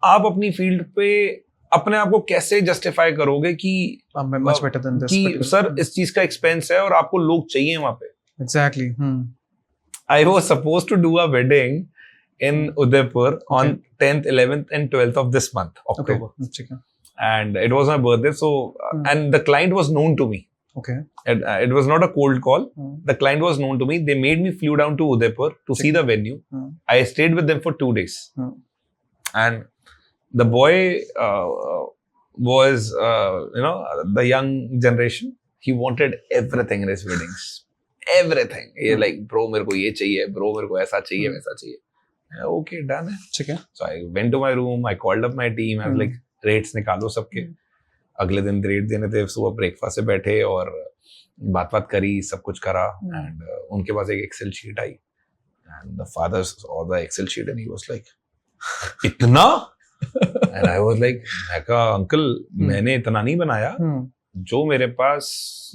आप अपनी फील्ड पे अपने आप को कैसे जस्टिफाई करोगे कि मच बेटर देन दिस, कि सर इस चीज का एक्सपेंस है और आपको लोग चाहिए वहां पे। Exactly. I was supposed to do a wedding in Udaipur on 10th, 11th and 12th of this month, October. And it was my birthday, so and the client was known to me. Okay. It was not a cold call. The client was known to me. They made me flew down to Udaipur to see the venue. I stayed with them for 2 days. And the boy was, the young generation. He wanted everything in his weddings. Everything. He like, bro, मेरे को ये चाहिए, bro, मेरे को ऐसा चाहिए, वैसा चाहिए. Okay, done है. ठीक है. So I went to my room. I called up my team. I was like, rates निकालो सबके. अगले दिन रेट देने थे, सुबह ब्रेकफास्ट से बैठे और बात करी, सब कुछ करा. एंड उनके पास एक एक्सेल शीट आई. And the father saw the Excel sheet and he was like, इतना? एंड आई वाज लाइक, मैं कहा अंकल मैंने इतना नहीं बनाया, जो मेरे पास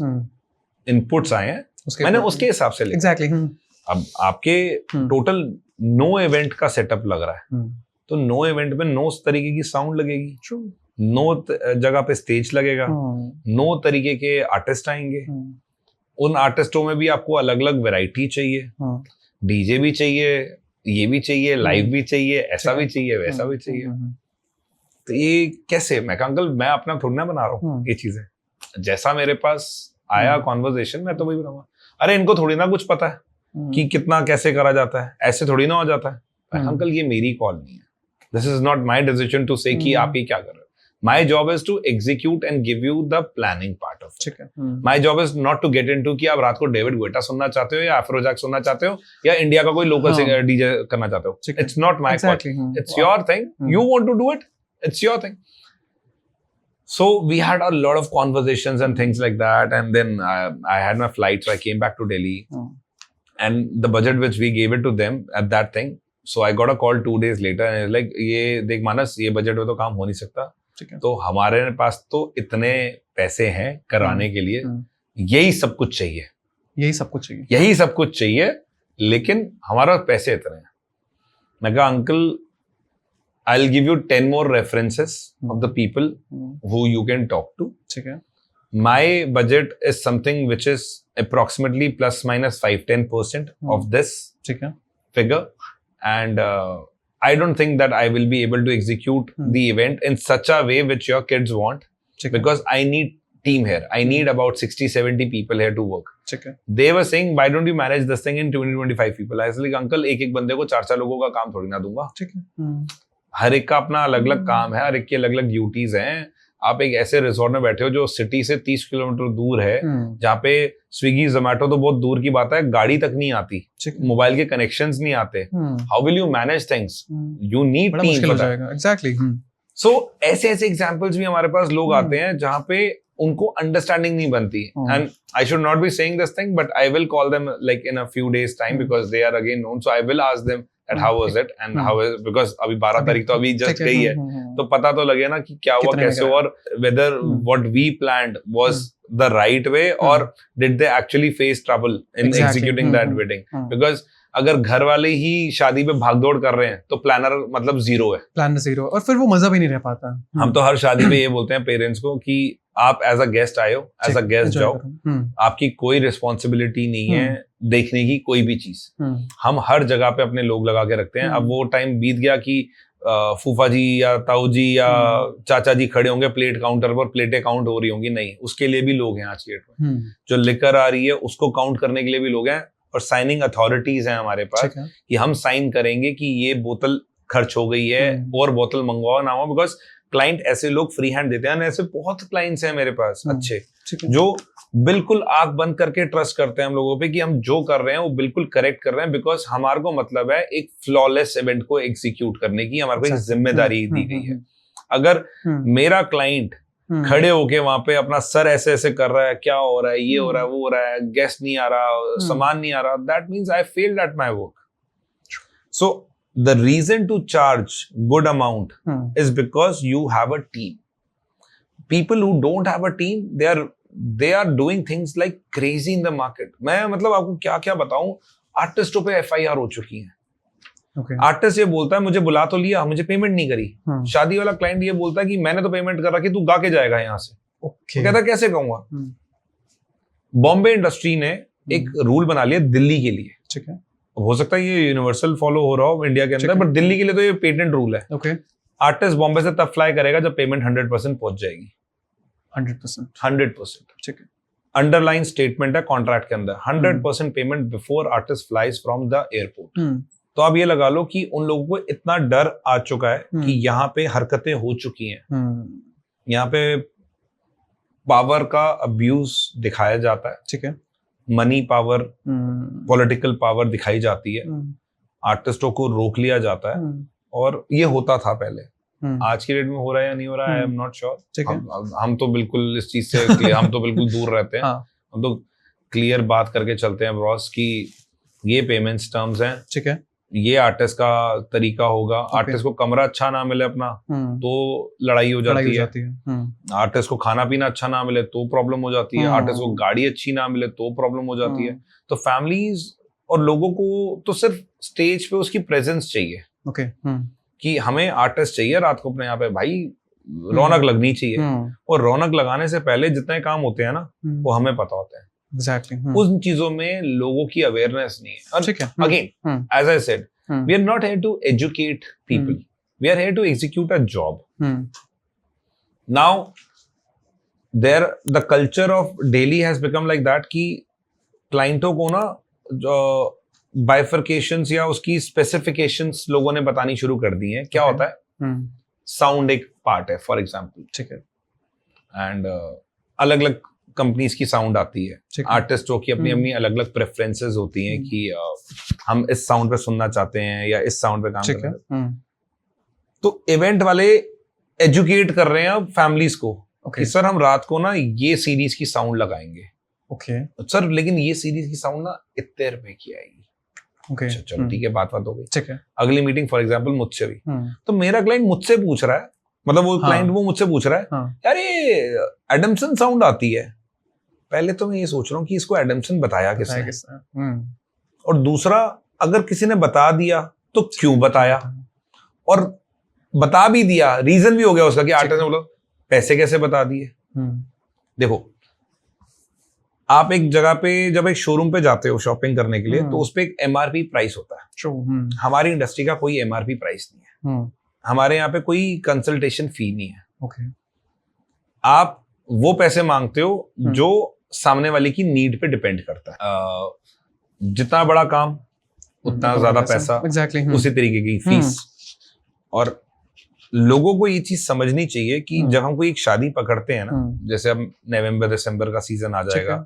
इनपुट्स आए हैं मैंने उसके हिसाब से लिखा. एग्जैक्टली. अब आपके टोटल 9 इवेंट का सेटअप लग रहा है, तो 9 इवेंट में 9 तरीके की साउंड लगेगी, 9 जगह पे स्टेज लगेगा, 9 तरीके के आर्टिस्ट आएंगे. उन आर्टिस्टों में भी आपको अलग अलग वैरायटी चाहिए, डीजे भी चाहिए, ये भी चाहिए, लाइव भी चाहिए, ऐसा भी चाहिए, वैसा भी चाहिए. तो ये कैसे? मैं कहा अंकल मैं अपना थोड़ी ना बना रहा हूँ ये चीजें, जैसा मेरे पास आया कॉन्वर्सेशन मैं तो वही बनाऊंगा. अरे इनको थोड़ी ना कुछ पता है कि कितना कैसे करा जाता है, ऐसे थोड़ी ना हो जाता है. अंकल ये मेरी कॉल नहीं है, this is not my decision to say कि आप ये क्या कर रहे हो. My job is to execute and give you the planning part of it. My job is not to get into कि आप रात को डेविड गुएटा सुनना चाहते हो या अफ्रोजैक सुनना चाहते हो या इंडिया का कोई लोकल डीजे करना चाहते हो. It's not my call, it's your thing. You want to do it, it's your thing. So we had a lot of conversations and things like that, and then I had my flight, so I came back to Delhi. And the budget which we gave it to them at that thing, so I got a call 2 days later and it's like, ये देख मानस, ये बजट में तो काम हो नहीं सकता, तो हमारे पास तो इतने पैसे हैं कराने के लिए, यही सब कुछ चाहिए, यही सब कुछ चाहिए, यही सब कुछ चाहिए, लेकिन हमारा पैसे इतने हैं. मैं कहा uncle I'll give you 10 more references of the people who you can talk to. ठीक है. My budget is something which is approximately plus minus 5-10% of this ठीक है. figure, and I don't think that I will be able to execute the event in such a way which your kids want, because I need team here. I need about 60-70 people here to work. ठीक है. They were saying, why don't you manage this thing in 20-25 people? I was like, uncle, एक बंदे को 4 लोगों का काम थोड़ी ना दूंगा. ठीक है. हर एक का अपना अलग अलग काम है, हर एक की अलग अलग ड्यूटीज हैं. आप एक ऐसे रिसोर्ट में बैठे हो जो सिटी से 30 किलोमीटर दूर है, जहाँ पे स्विगी जोमेटो तो बहुत दूर की बात है, गाड़ी तक नहीं आती, मोबाइल के कनेक्शंस नहीं आते. How will you manage things? You need team for that. Exactly. So ऐसे ऐसे एग्जांपल्स भी हमारे पास लोग आते हैं जहाँ पे उनको अंडरस्टैंडिंग नहीं बनती. And I should not be saying this thing, but I will call them like in a few days time, because they are again known. So I will ask them that how was it and how is, because अभी 12 तारीख तो अभी जस्ट गई है, तो पता तो लगे ना कि क्या हुआ, कैसे हुआ, और whether what we planned was the right way or did they actually face trouble in executing that wedding. Because अगर घर वाले ही शादी पे भागदौड़ कर रहे हैं तो प्लानर मतलब जीरो है. प्लानर जीरो, और फिर वो मजा भी नहीं रह पाता. हम तो हर शादी पे ये बोलते हैं पेरेंट्स को कि आप एज अ गेस्ट आए हो, एज अ गेस्ट जाओ. आपकी कोई रिस्पॉन्सिबिलिटी नहीं है देखने की कोई भी चीज. हम हर जगह पे अपने लोग लगा के रखते हैं. अब वो टाइम बीत गया कि फूफा जी या ताऊ जी या चाचा जी खड़े होंगे प्लेट काउंटर पर, प्लेटें काउंट हो रही होंगी. नहीं, उसके लिए भी लोग हैं आज के डेट में. जो लिकर आ रही है उसको काउंट करने के लिए भी लोग हैं, और साइनिंग अथॉरिटीज हैं हमारे पास कि हम साइन करेंगे कि ये बोतल खर्च हो गई है और बोतल मंगवाओ ना हो. बिकॉज क्लाइंट ऐसे लोग फ्री हैंड देते हैं. ऐसे बहुत क्लाइंट्स हैं मेरे पास अच्छे, जो बिल्कुल आंख बंद करके ट्रस्ट करते हैं हम लोगों पे कि हम जो कर रहे हैं वो बिल्कुल करेक्ट कर रहे हैं. बिकॉज हमारे को मतलब है एक फ्लॉलेस इवेंट को एग्जीक्यूट करने की, हमारे को एक जिम्मेदारी दी गई है. अगर मेरा क्लाइंट खड़े होके वहां पे अपना सर ऐसे ऐसे कर रहा है, क्या हो रहा है, ये हो रहा है, वो हो रहा है, गेस्ट नहीं आ रहा, सामान नहीं आ रहा, that means I failed at my work. So the reason to charge good amount is because you have a team. People who don't have a team, they are doing things like crazy in the market. मैं मतलब आपको क्या क्या बताऊं, आर्टिस्टों पे FIR हो चुकी है. आर्टिस्ट ये बोलता है मुझे बुला तो लिया, मुझे पेमेंट नहीं करी. शादी वाला क्लाइंट ये बोलता है कि मैंने तो पेमेंट कर रखी, तू गा के जाएगा यहाँ से. तो कहता कैसे कहूंगा. बॉम्बे इंडस्ट्री ने एक रूल बना लिया दिल्ली के लिए. ठीक है, हो सकता है ये यूनिवर्सल फॉलो हो रहा हो इंडिया के अंदर, बट दिल्ली के लिए तो ये पेटेंट रूल है. आर्टिस्ट बॉम्बे से तब फ्लाई करेगा जब पेमेंट 100% पहुंच जाएगी. 100%. ठीक है, अंडरलाइन स्टेटमेंट है कॉन्ट्रैक्ट के अंदर, 100% payment before artist flies from the airport. तो आप ये लगा लो कि उन लोगों को इतना डर आ चुका है कि यहाँ पे हरकतें हो चुकी हैं. यहाँ पे पावर का अब्यूज दिखाया जाता है. ठीक है, मनी पावर, पॉलिटिकल पावर दिखाई जाती है, आर्टिस्टों को रोक लिया जाता है. और ये होता था पहले. आज की डेट में हो रहा है या नहीं हो रहा है, आई एम नॉट श्योर. हम तो बिल्कुल इस चीज से हम तो बिल्कुल दूर रहते हैं. हम तो क्लियर बात करके चलते हैं बॉस कि ये पेमेंट्स टर्म्स हैं. ठीक है, ये आर्टिस्ट का तरीका होगा. आर्टिस्ट को कमरा अच्छा ना मिले अपना तो लड़ाई हो जाती है. आर्टिस्ट को खाना पीना अच्छा ना मिले तो प्रॉब्लम हो जाती है. आर्टिस्ट को गाड़ी अच्छी ना मिले तो प्रॉब्लम हो जाती है. तो फैमिलीज और लोगों को तो सिर्फ स्टेज पे उसकी प्रेजेंस चाहिए. कि हमें आर्टिस्ट चाहिए रात को अपने यहाँ पे, भाई रौनक लगनी चाहिए. और रौनक लगाने से पहले जितने काम होते हैं ना वो हमें पता होते हैं. Exactly. उन चीजों में लोगों की अवेयरनेस नहीं है. और again as I said, we are not here to educate people, we are here to execute a job. Now there the culture of daily has become like that कि क्लाइंटों को ना बाइफर्केशंस या उसकी स्पेसिफिकेशंस लोगों ने बतानी शुरू कर दी हैं. क्या होता है, साउंड एक पार्ट है फॉर एग्जांपल. ठीक है, एंड अलग अलग कंपनीज की साउंड आती है. आर्टिस्टों की अपनी अपनी अलग अलग प्रेफरेंसेस होती हैं कि हम इस साउंड पे सुनना चाहते हैं या इस साउंड पे काम करना चाहते हैं. तो इवेंट वाले एजुकेट कर रहे हैं अब फैमिलीज को कि सर हम रात को ना ये सीरीज की साउंड लगाएंगे. सर लेकिन ये सीरीज की साउंड ना इतने रुपए की आएगी. चलो ठीक है, बात हो गई. ठीक है, अगली मीटिंग फॉर एग्जांपल मुझसे भी, तो मेरा क्लाइंट मुझसे पूछ रहा है, मतलब वो क्लाइंट वो मुझसे पूछ रहा है यार ये एडम्सन साउंड आती है. पहले तो मैं ये सोच रहा हूँ कि इसको एडम्सन बताया किसने, और दूसरा अगर किसी ने बता दिया तो क्यों बताया, और बता भी दिया, रीजन भी हो गया उसका कि आर्टिस्ट ने बोला, पैसे कैसे बता दिए। देखो, आप एक जगह पे जब एक शोरूम पे जाते हो शॉपिंग करने के लिए, तो उस पे एक एमआरपी प्राइस होता है। हमारी इंडस्ट्री का कोई एमआरपी प्राइस नहीं है। हमारे यहाँ पे कोई कंसल्टेशन फी नहीं है। आप वो पैसे मांगते हो जो सामने वाले की नीड पे डिपेंड करता है। जितना बड़ा काम उतना ज्यादा पैसा, उसी तरीके की फीस। और लोगों को ये चीज समझनी चाहिए कि जब हम कोई एक शादी पकड़ते हैं ना, जैसे अब नवंबर दिसंबर का सीजन आ जाएगा,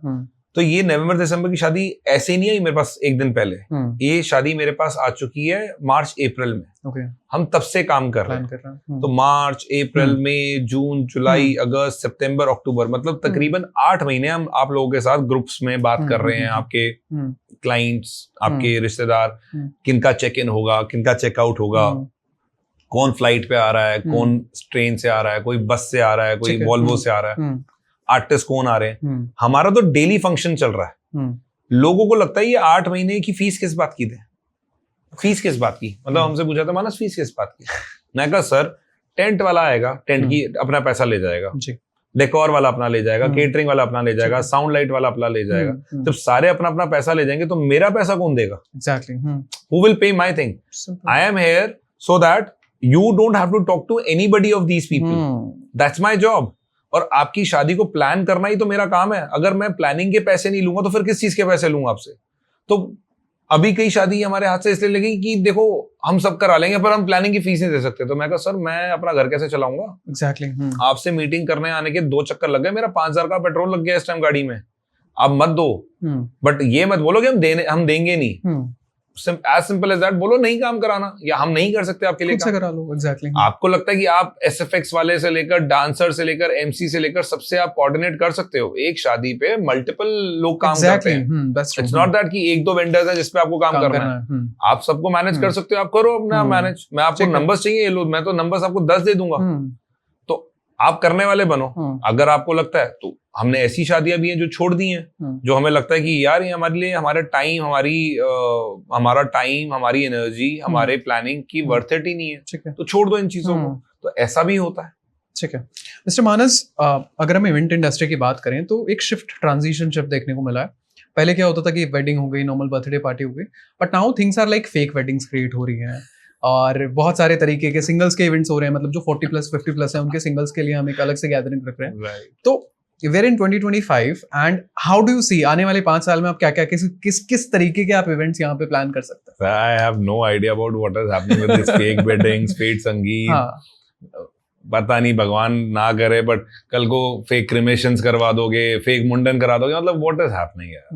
तो ये नवंबर दिसंबर की शादी ऐसे ही नहीं आई मेरे पास एक दिन पहले। ये शादी मेरे पास आ चुकी है मार्च अप्रैल में। हम तब से काम कर रहे हैं। तो मार्च अप्रैल मई जून जुलाई अगस्त सितंबर अक्टूबर, मतलब तकरीबन 8 महीने हम आप लोगों के साथ ग्रुप्स में बात कर रहे हैं। आपके क्लाइंट्स, आपके रिश्तेदार, किनका चेक इन होगा, किनका चेकआउट होगा, कौन फ्लाइट पे आ रहा है, कौन ट्रेन से आ रहा है, कोई बस से आ रहा है, कोई वॉल्वो से आ रहा है, आर्टिस्ट कौन आ रहे हैं। हमारा तो डेली फंक्शन चल रहा है। लोगों को लगता है ये 8 महीने की फीस किस बात की थे, फीस किस बात की, मतलब हमसे पूछा था मानस फीस किस बात की। मैं कहा सर टेंट वाला आएगा, टेंट की अपना पैसा ले जाएगा, डेकोर वाला अपना ले जाएगा, केटरिंग वाला अपना ले जाएगा, साउंड लाइट वाला अपना ले जाएगा। जब सारे अपना अपना पैसा ले जाएंगे तो मेरा पैसा कौन देगा? Who will pay my thing? I am here so that you don't have to talk to anybody of these people. That's my job. और आपकी शादी को प्लान करना ही तो मेरा काम है। अगर मैं प्लानिंग के पैसे नहीं लूंगा तो फिर किस चीज के पैसे लूंगा आपसे? तो अभी कई शादी हमारे हाथ से इसलिए लगी कि देखो हम सब करा लेंगे पर हम प्लानिंग की फीस नहीं दे सकते। तो मैं कहा सर मैं अपना घर कैसे चलाऊंगा? एग्जैक्टली। आपसे मीटिंग करने आने के 2 चक्कर लग गए, मेरा 5,000 का पेट्रोल लग गया इस टाइम गाड़ी में। आप मत दो, बट ये मत बोलो कि हम देंगे नहीं। एज सिंपल एज दैट, बोलो नहीं काम कराना या हम नहीं कर सकते आपके लिए, करा लो। एग्जैक्टली। आपको लगता है कि आप एसएफएक्स वाले से लेकर डांसर से लेकर एमसी से लेकर सबसे आप कोऑर्डिनेट कर सकते हो। एक शादी पे मल्टीपल लोग काम करते हैं। इट्स नॉट दैट कि 1-2 वेंडर्स हैं जिसपे आपको काम करना है। आप सबको मैनेज कर सकते हो, आप करो अपना मैनेज। मैं आपको नंबर्स चाहिए, ये लो, मैं तो नंबर्स आपको 10 दे दूंगा, तो आप करने वाले बनो। अगर आपको लगता है तो हमने ऐसी शादियां भी हैं जो छोड़ दी हैं, जो हमें लगता है कि यार ये हमारे लिए हमारा टाइम, हमारी एनर्जी, हमारे प्लानिंग की वर्थ इट ही नहीं है, तो छोड़ दो इन चीजों को। तो ऐसा भी होता है। ठीक है मिस्टर मानस, अगर हम इवेंट इंडस्ट्री की बात करें तो एक ट्रांजिशन शिफ्ट देखने को मिला है। पहले क्या होता था कि वेडिंग हो गई, नॉर्मल बर्थडे पार्टी हो गई, but now things are like fake weddings create हो रही हैं और बहुत सारे तरीके के सिंगल्स के इवेंट्स हो रहे हैं। मतलब जो 40+ 50+ है उनके सिंगल्स के लिए हम एक अलग से गैदरिंग रख रहे हैं। तो we're in 2025 and how do you see आने वाले 5 साल में आप क्या-क्या किस तरीके के आप इवेंट्स यहाँ पे प्लान कर सकते हैं? I have no idea about what is happening with these fake weddings, fake संगीत। पता नहीं, भगवान ना करे, बट कल को फेक क्रिमेशंस करवा दोगे, फेक मुंडन करा दोगे, मतलब what is happening यार?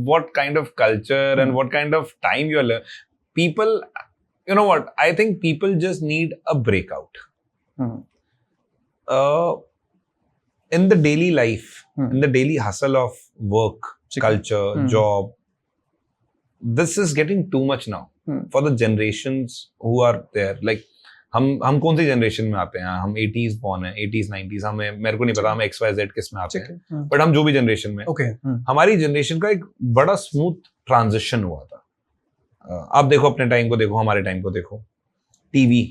What kind of culture and what kind of time you are people, you know what? I think people just need a breakout. In the daily life, in the daily hustle of work, culture, job, this is getting too much now for the generations who are there. Like हम कौन सी जनरेशन में आते हैं? हम 80s born हैं, 80s 90s। हमें, मेरे को नहीं पता हम XYZ किस में आते हैं, बट हम जो भी जनरेशन में, हमारी जनरेशन का एक बड़ा स्मूथ ट्रांजिशन हुआ था। आप देखो अपने टाइम को देखो, हमारे टाइम को देखो, TV,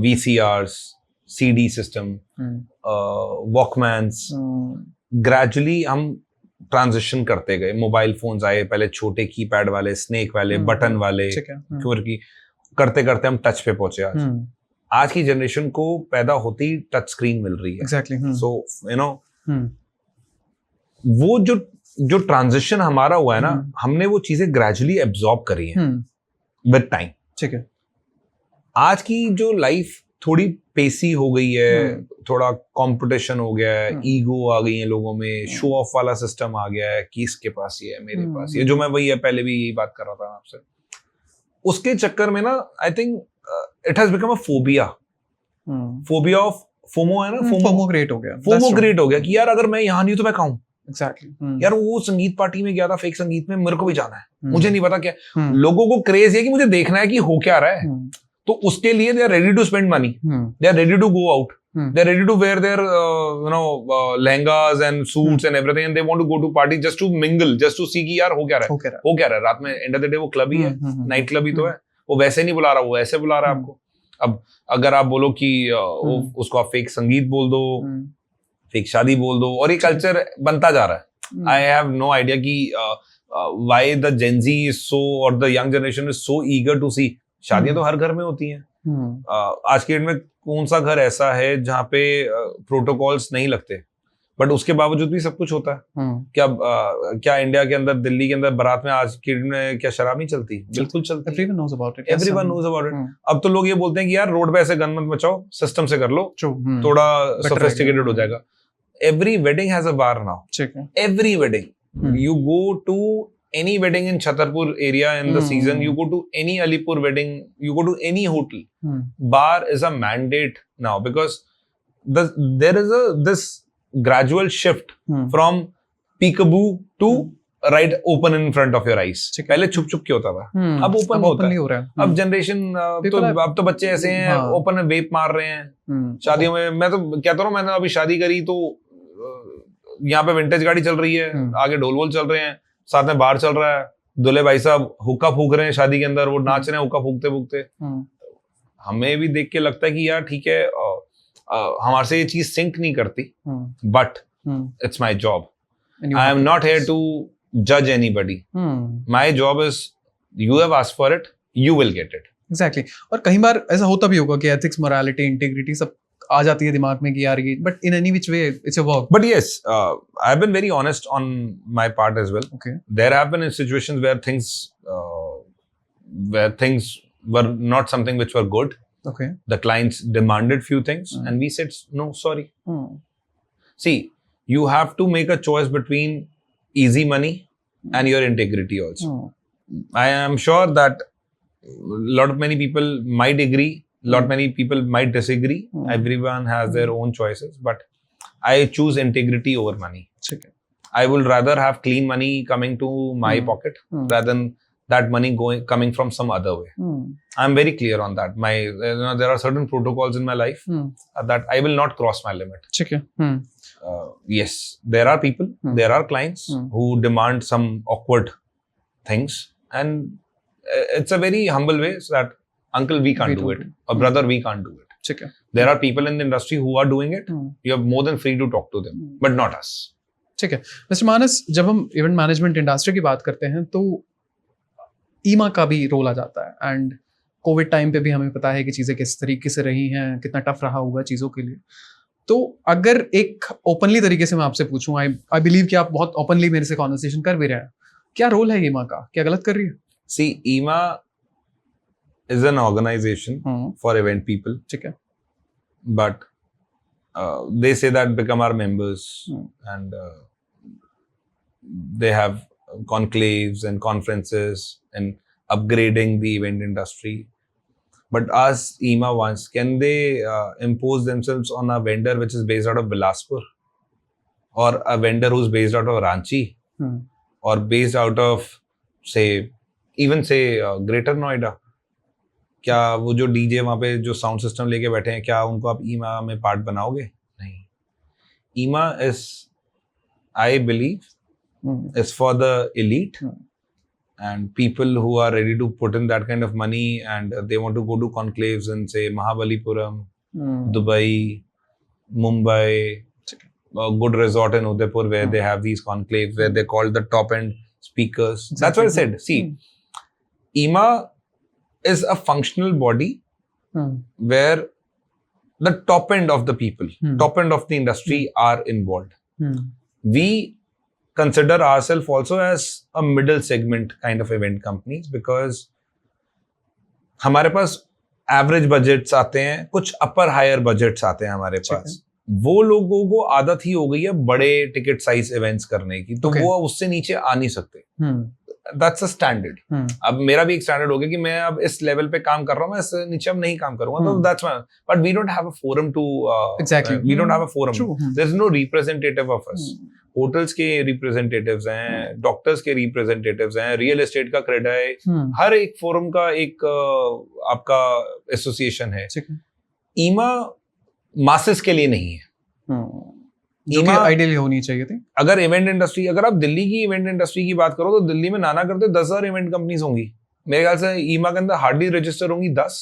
VCRs, CD system, walkmans, gradually हम ट्रांजिशन करते गए। मोबाइल फोन्स आए, पहले छोटे कीपैड वाले, स्नेक वाले, बटन वाले, क्योंकि करते करते हम टच पे पहुंचे। आज की जनरेशन को पैदा होती ही टच स्क्रीन मिल रही है। एग्जैक्टली। सो यू नो वो जो ट्रांजिशन हमारा हुआ है ना, हमने वो चीजें ग्रेजुअली एब्जॉर्ब करी हैं विद टाइम। ठीक है। आज की जो लाइफ थोड़ी पेसी हो गई है, थोड़ा कंपटीशन हो गया है, ईगो आ गई है लोगों में, शो ऑफ वाला सिस्टम आ गया है कि इसके पास ये है, मेरे पास ये, जो मैं वही है पहले भी यही बात कर रहा था आपसे। उसके चक्कर में ना I think it has become a phobia of FOMO है ना, फोमो क्रिएट हो गया कि यार अगर मैं यहाँ नहीं तो मैं कहाँ हूँ? एग्जैक्टली। यार वो संगीत पार्टी में गया था, फेक संगीत में, मेरे को भी जाना है, मुझे नहीं पता क्या। लोगों को क्रेज है कि मुझे देखना है कि हो क्या रहा है, तो उसके लिए they are ready to spend money, they are ready to go out, they are ready to wear their lehengas and suits and everything, and they want to go to party just to mingle, just to see कि यार हो क्या रहा है रात में। एंड ऑफ द डे वो क्लब ही है, नाइट क्लब ही तो है, वो वैसे नहीं बुला रहा, वो ऐसे बुला रहा है आपको। अब अगर आप बोलो कि उसको आप फेक संगीत बोल दो, फेक शादी बोल दो, और ये कल्चर बनता जा रहा है। आई हैव नो आइडिया कि why the Gen Z is so, और the young generation is so eager to see. शादियां तो हर घर में होती हैं। आज के डेट में कौन सा घर ऐसा है जहाँ पे प्रोटोकॉल्स नहीं लगते, बट उसके बावजूद भी सब कुछ होता है। क्या इंडिया के अंदर, दिल्ली के अंदर बारात में आज के डेट में क्या शराब नहीं चलती? बिल्कुल चलती। Everyone knows about it. Everyone knows about it. अब तो लोग ये बोलते हैं कि यार रोड पे ऐसे गन मत मचाओ, सिस्टम से कर लो, थोड़ा सोफिस्टिकेटेड हो जाएगा। Every wedding has a bar now. Every wedding. You go to any wedding in Chhatarpur area in the season, you go to any Alipur wedding, you go to any hotel. Bar is a mandate now because there is this gradual shift from peekaboo to right open in front of your eyes. पहले छुप छुप के होता था, अब ओपन होता है। अब जनरेशन अब तो बच्चे ऐसे हैं, ओपन में वेप मार रहे हैं शादियों में। मैं तो कहता हूँ, मैंने अभी शादी करी तो यहाँ पे विंटेज गाड़ी चल रही है, आगे ढोल वोल चल रहे हैं, साथ में बार चल रहा है, दूल्हे भाई साहब हुक्का फूक रहे हैं शादी के अंदर, वो नाच रहे हैं हुक्का फूकते फूकते। हमें भी देख के लगता है कि यार ठीक है, हमारे से ये चीज सिंक नहीं करती, but it's my job. I am not here to जज anybody. My job is, you have asked for it, you will get it. Exactly. और कई बार ऐसा होता भी होगा कि एथिक्स, मोरालिटी, इंटीग्रिटी सब आ जाती है दिमाग में कि यार ये, but in any which way it's your work. But yes, I have been very honest on my part as well. Okay. There have been situations where things were not something which were good. Okay. The clients demanded few things, and we said no, sorry. See, you have to make a choice between easy money and your integrity also. I am sure that many people might agree. Many people might disagree. Everyone has their own choices, but I choose integrity over money. Okay. I will rather have clean money coming to my pocket rather than that money coming from some other way. I'm very clear on that. There are certain protocols in my life that I will not cross my limit. Okay. Yes, there are people, there are clients who demand some awkward things, and it's a very humble way, so that uncle, we can't do it, or brother, we can't do it. Okay. There are people in the industry who are doing it. You are more than free to talk to them, but not us. ठीक है मिस्टर मानस, जब हम इवेंट मैनेजमेंट इंडस्ट्री की बात करते हैं तो ईमा का भी रोल आ जाता है, एंड कोविड टाइम पे भी हमें पता है कि चीज़ें किस तरीके से रही हैं, कितना टफ रहा होगा चीज़ों के लिए। तो अगर एक ओपनली तरीके से मैं आपसे पूछूं, आई बिलीव कि आप बहुत ओपनली मेरे से कॉन्वर्सेशन कर भी रहे हैं, क्या रोल है ईमा का, क्या गलत कर रही है? See, ईमा is an organization for event people. ठीक है। But they say that become our members, and they have conclaves and conferences and upgrading the event industry. But us, ईमा wants, can they impose themselves on a vendor which is based out of Bilaspur, or a vendor who's based out of Ranchi, or based out of even Greater Noida? क्या वो जो डीजे वहाँ पे जो साउंड सिस्टम लेके बैठे हैं, क्या उनको आप ईमा में पार्ट बनाओगे? नहीं। ईमा is, I believe, is for the elite and people who are ready to put in that kind of money, and they want to go to conclaves in say Mahabalipuram, Dubai, Mumbai, a good resort in Udaipur where they have these conclaves where they call the top end speakers. That's what I said. See, ईमा is a functional body where the top end of the people, top end of the industry are involved. We consider ourselves also as a middle segment kind of event companies because हमारे पास average budgets आते हैं, कुछ upper higher budgets आते हैं हमारे पास। वो लोगों को आदत ही हो गई है बड़े टिकट साइज इवेंट्स करने की, तो वो उससे नीचे आ नहीं सकते। That's a standard. अब मेरा भी एक स्टैंडर्ड हो गया कि मैं अब इस लेवल पे काम कर रहा हूँ, मैं इससे नीचे अब नहीं काम करूंगा, तो that's why. But we don't have a forum to exactly. We don't have a forum. There's no representative of us. Hotels के रिप्रेजेंटेटिव्स हैं, डॉक्टर्स के रिप्रेजेंटेटिव्स हैं, रियल एस्टेट का क्रेडा है, हर एक फोरम का एक आपका एसोसिएशन है। ईमा मासेस के लिए नहीं है। ईमा आइडियली होनी चाहिए थी। अगर इवेंट इंडस्ट्री, अगर आप दिल्ली की इवेंट इंडस्ट्री की बात करो तो दिल्ली में नाना करते 10,000 इवेंट कंपनीज होंगी। मेरे ख्याल से ईमा के अंदर हार्डली रजिस्टर होंगी 10।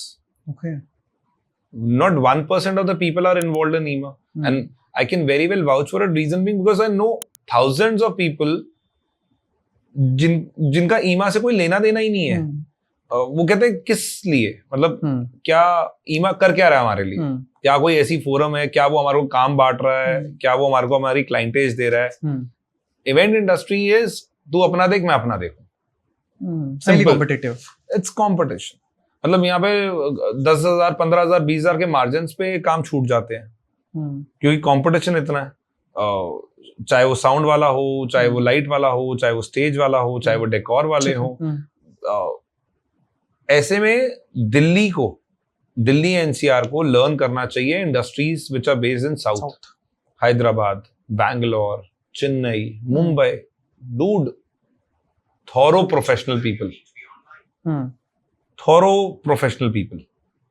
Okay. not 1% of the people are involved in IMA. And I can very well vouch for it, reason being because I know thousands of people जिनका ईमा से कोई लेना देना ही नहीं है. वो कहते हैं किस लिए, मतलब क्या ईमा कर क्या रहा है हमारे लिए, क्या कोई ऐसी फोरम है, क्या वो हमारे को काम बांट रहा है, क्या वो हमारे को हमारी क्लाइंटेज दे रहा है. इवेंट इंडस्ट्री इज तू अपना देख मैं अपना देखूं. It's competition. मतलब यहाँ पे 10,000 15,000 20,000 के मार्जिन पे काम छूट जाते हैं क्योंकि कंपटीशन इतना है. चाहे वो साउंड वाला हो, चाहे वो लाइट वाला हो, चाहे वो स्टेज वाला हो, चाहे वो डेकोर वाले हो. ऐसे में दिल्ली एनसीआर को लर्न करना चाहिए industries which are based in south. Hyderabad, Bangalore, Chennai, Mumbai. Dude, thorough professional people.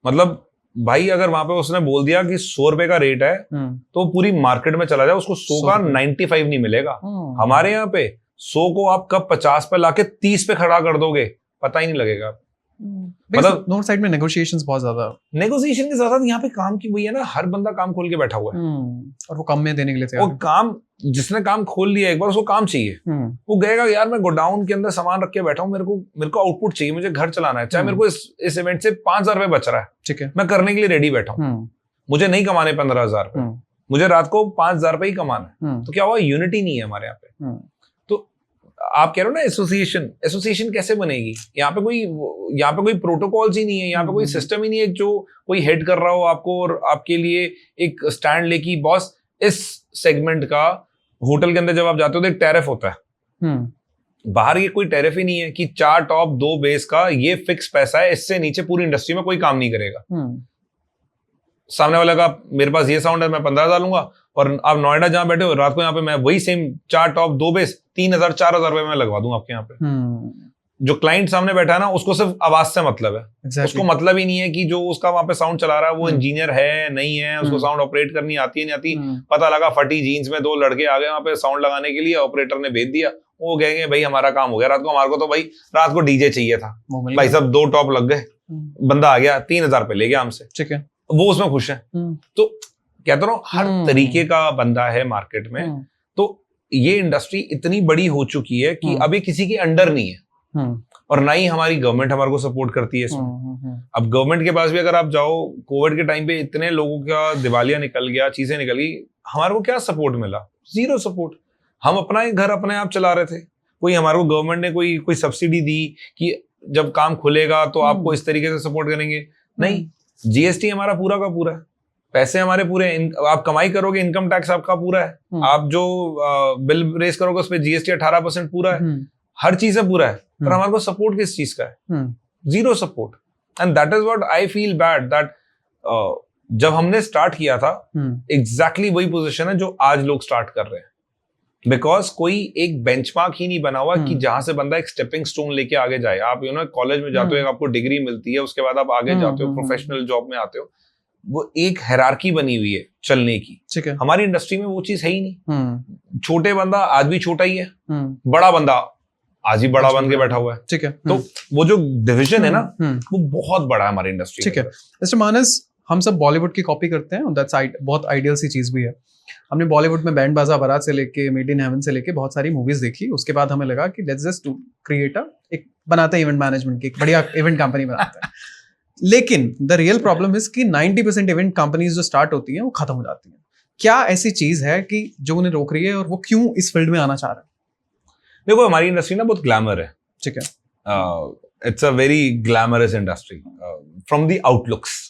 मतलब भाई अगर वहां पे उसने बोल दिया कि 100 रुपए का रेट है तो पूरी मार्केट में चला जाए, उसको 100 का 95 नहीं मिलेगा. हमारे यहाँ पे 100 को आप कब 50 पे लाके 30 पे खड़ा कर दोगे पता ही नहीं लगेगा. मतलब नॉर्थ साइड में नेगोशिएशंस बहुत ज्यादा. नेगोशिएशन के साथ यहाँ पे काम की वही है ना, हर बंदा काम खोल के बैठा हुआ है और वो कम में देने के लिए वो काम. जिसने काम खोल लिया एक बार उसको काम चाहिए. वो कहेगा यार मैं गोडाउन के अंदर सामान रख के बैठा हूँ, मेरे को आउटपुट चाहिए, मुझे घर चलाना है, चाहे मेरे को इस इवेंट से 5,000 रुपए बच रहा है, ठीक है, मैं करने के लिए रेडी बैठा हूँ. मुझे नहीं कमाने 15,000 रुपए, मुझे रात को 5,000 रुपए ही कमाना है. तो क्या हुआ, यूनिटी नहीं है हमारे यहाँ पे. तो आप कह रहे हो ना एसोसिएशन कैसे बनेगी. यहाँ पे कोई प्रोटोकॉल्स ही नहीं है, यहाँ पे कोई सिस्टम ही नहीं है जो कोई हेड कर रहा हो आपको और आपके लिए एक स्टैंड ले कि बॉस इस सेगमेंट का. होटल के अंदर जब आप जाते हो तो एक टैरिफ होता है. बाहर ये कोई टैरिफ ही नहीं है कि 4 टॉप 2 बेस का ये फिक्स पैसा है, इससे नीचे पूरी इंडस्ट्री में कोई काम नहीं करेगा. सामने वाला का मेरे पास ये साउंड है मैं 15,000 लूंगा, और आप नोएडा जहां बैठे हो रात को यहाँ पे मैं वही सेम 4 टॉप 2 बेस 3,000 4,000 रुपए में लगवा दूंगा आपके यहाँ पे. जो क्लाइंट सामने बैठा है ना उसको सिर्फ आवाज से मतलब है. उसको मतलब ही नहीं है कि जो उसका वहां पे साउंड चला रहा है वो इंजीनियर है नहीं है, उसको साउंड ऑपरेट करनी आती है नहीं आती. पता लगा फटी जीन्स में 2 लड़के आ गए वहां पे साउंड लगाने के लिए, ऑपरेटर ने भेज दिया, वो कहेंगे भाई हमारा काम हो गया रात को, हमारे को तो भाई रात को डीजे चाहिए था, भाई सब 2 टॉप लग गए, बंदा आ गया 3,000 पे ले गया हमसे, ठीक है, वो उसमें खुश है. तो कहता हूँ हर तरीके का बंदा है मार्केट में. तो ये इंडस्ट्री इतनी बड़ी हो चुकी है कि अभी किसी के अंडर नहीं है और ना ही हमारी गवर्नमेंट हमारे को सपोर्ट करती है इसमें. अब गवर्नमेंट के पास भी अगर आप जाओ, कोविड के टाइम पे इतने लोगों का दिवालिया निकल गया, चीजें निकल गई, हमारे को क्या सपोर्ट मिला, 0 सपोर्ट. हम अपना ही घर अपने आप चला रहे थे. कोई हमारे को गवर्नमेंट ने कोई सब्सिडी दी कि जब काम खुलेगा तो आपको इस तरीके से सपोर्ट करेंगे, नहीं. जीएसटी हमारा पूरा का पूरा है, पैसे हमारे पूरे, आप कमाई करोगे इनकम टैक्स आपका पूरा है, आप जो बिल रेस करोगे उस पर जीएसटी 18% पूरा है, हर चीज से पूरा है. पर हमारे को सपोर्ट किस चीज का है, 0 support. And that is what I feel bad that जब हमने स्टार्ट किया था एग्जैक्टली वही पोजीशन है जो आज लोग स्टार्ट कर रहे हैं. बिकॉज कोई एक बेंचमार्क ही नहीं बना हुआ कि जहां से बंदा एक स्टेपिंग स्टोन लेके आगे जाए. आप कॉलेज में जाते हो, आपको डिग्री मिलती है, उसके बाद आप आगे जाते हो, प्रोफेशनल जॉब में आते हो, वो एक हायरार्की बनी हुई है चलने की. ठीक है, हमारी इंडस्ट्री में वो चीज है ही नहीं. छोटे बंदा आज भी छोटा ही है, बड़ा बंदा आज ही बड़ा बन के बैठा हुआ है. ठीक है, तो वो जो डिविजन है ना वो बहुत बड़ा है हमारी इंडस्ट्री. ठीक है, मिस्टर मानस, हम सब बॉलीवुड की कॉपी करते हैं, दैट्स बहुत आइडियल सी चीज भी है. हमने बॉलीवुड में बैंड बाजा बारात से लेके मेड इन हेवन से लेके बहुत सारी मूवीज देखी. उसके बाद हमें लगा कि लेट्स जस्ट क्रिएट एक बनाते हैं इवेंट मैनेजमेंट की एक बढ़िया इवेंट कंपनी बनाते हैं. लेकिन द रियल प्रॉब्लम इज कि 90% इवेंट कंपनीज जो स्टार्ट होती हैं वो खत्म हो जाती हैं. क्या ऐसी चीज है कि जो उन्हें रोक रही है और वो क्यों इस फील्ड में आना चाह रहे हैं? देखो हमारी इंडस्ट्री ना बहुत ग्लैमर है. ठीक है, it's a very glamorous industry from the outlooks.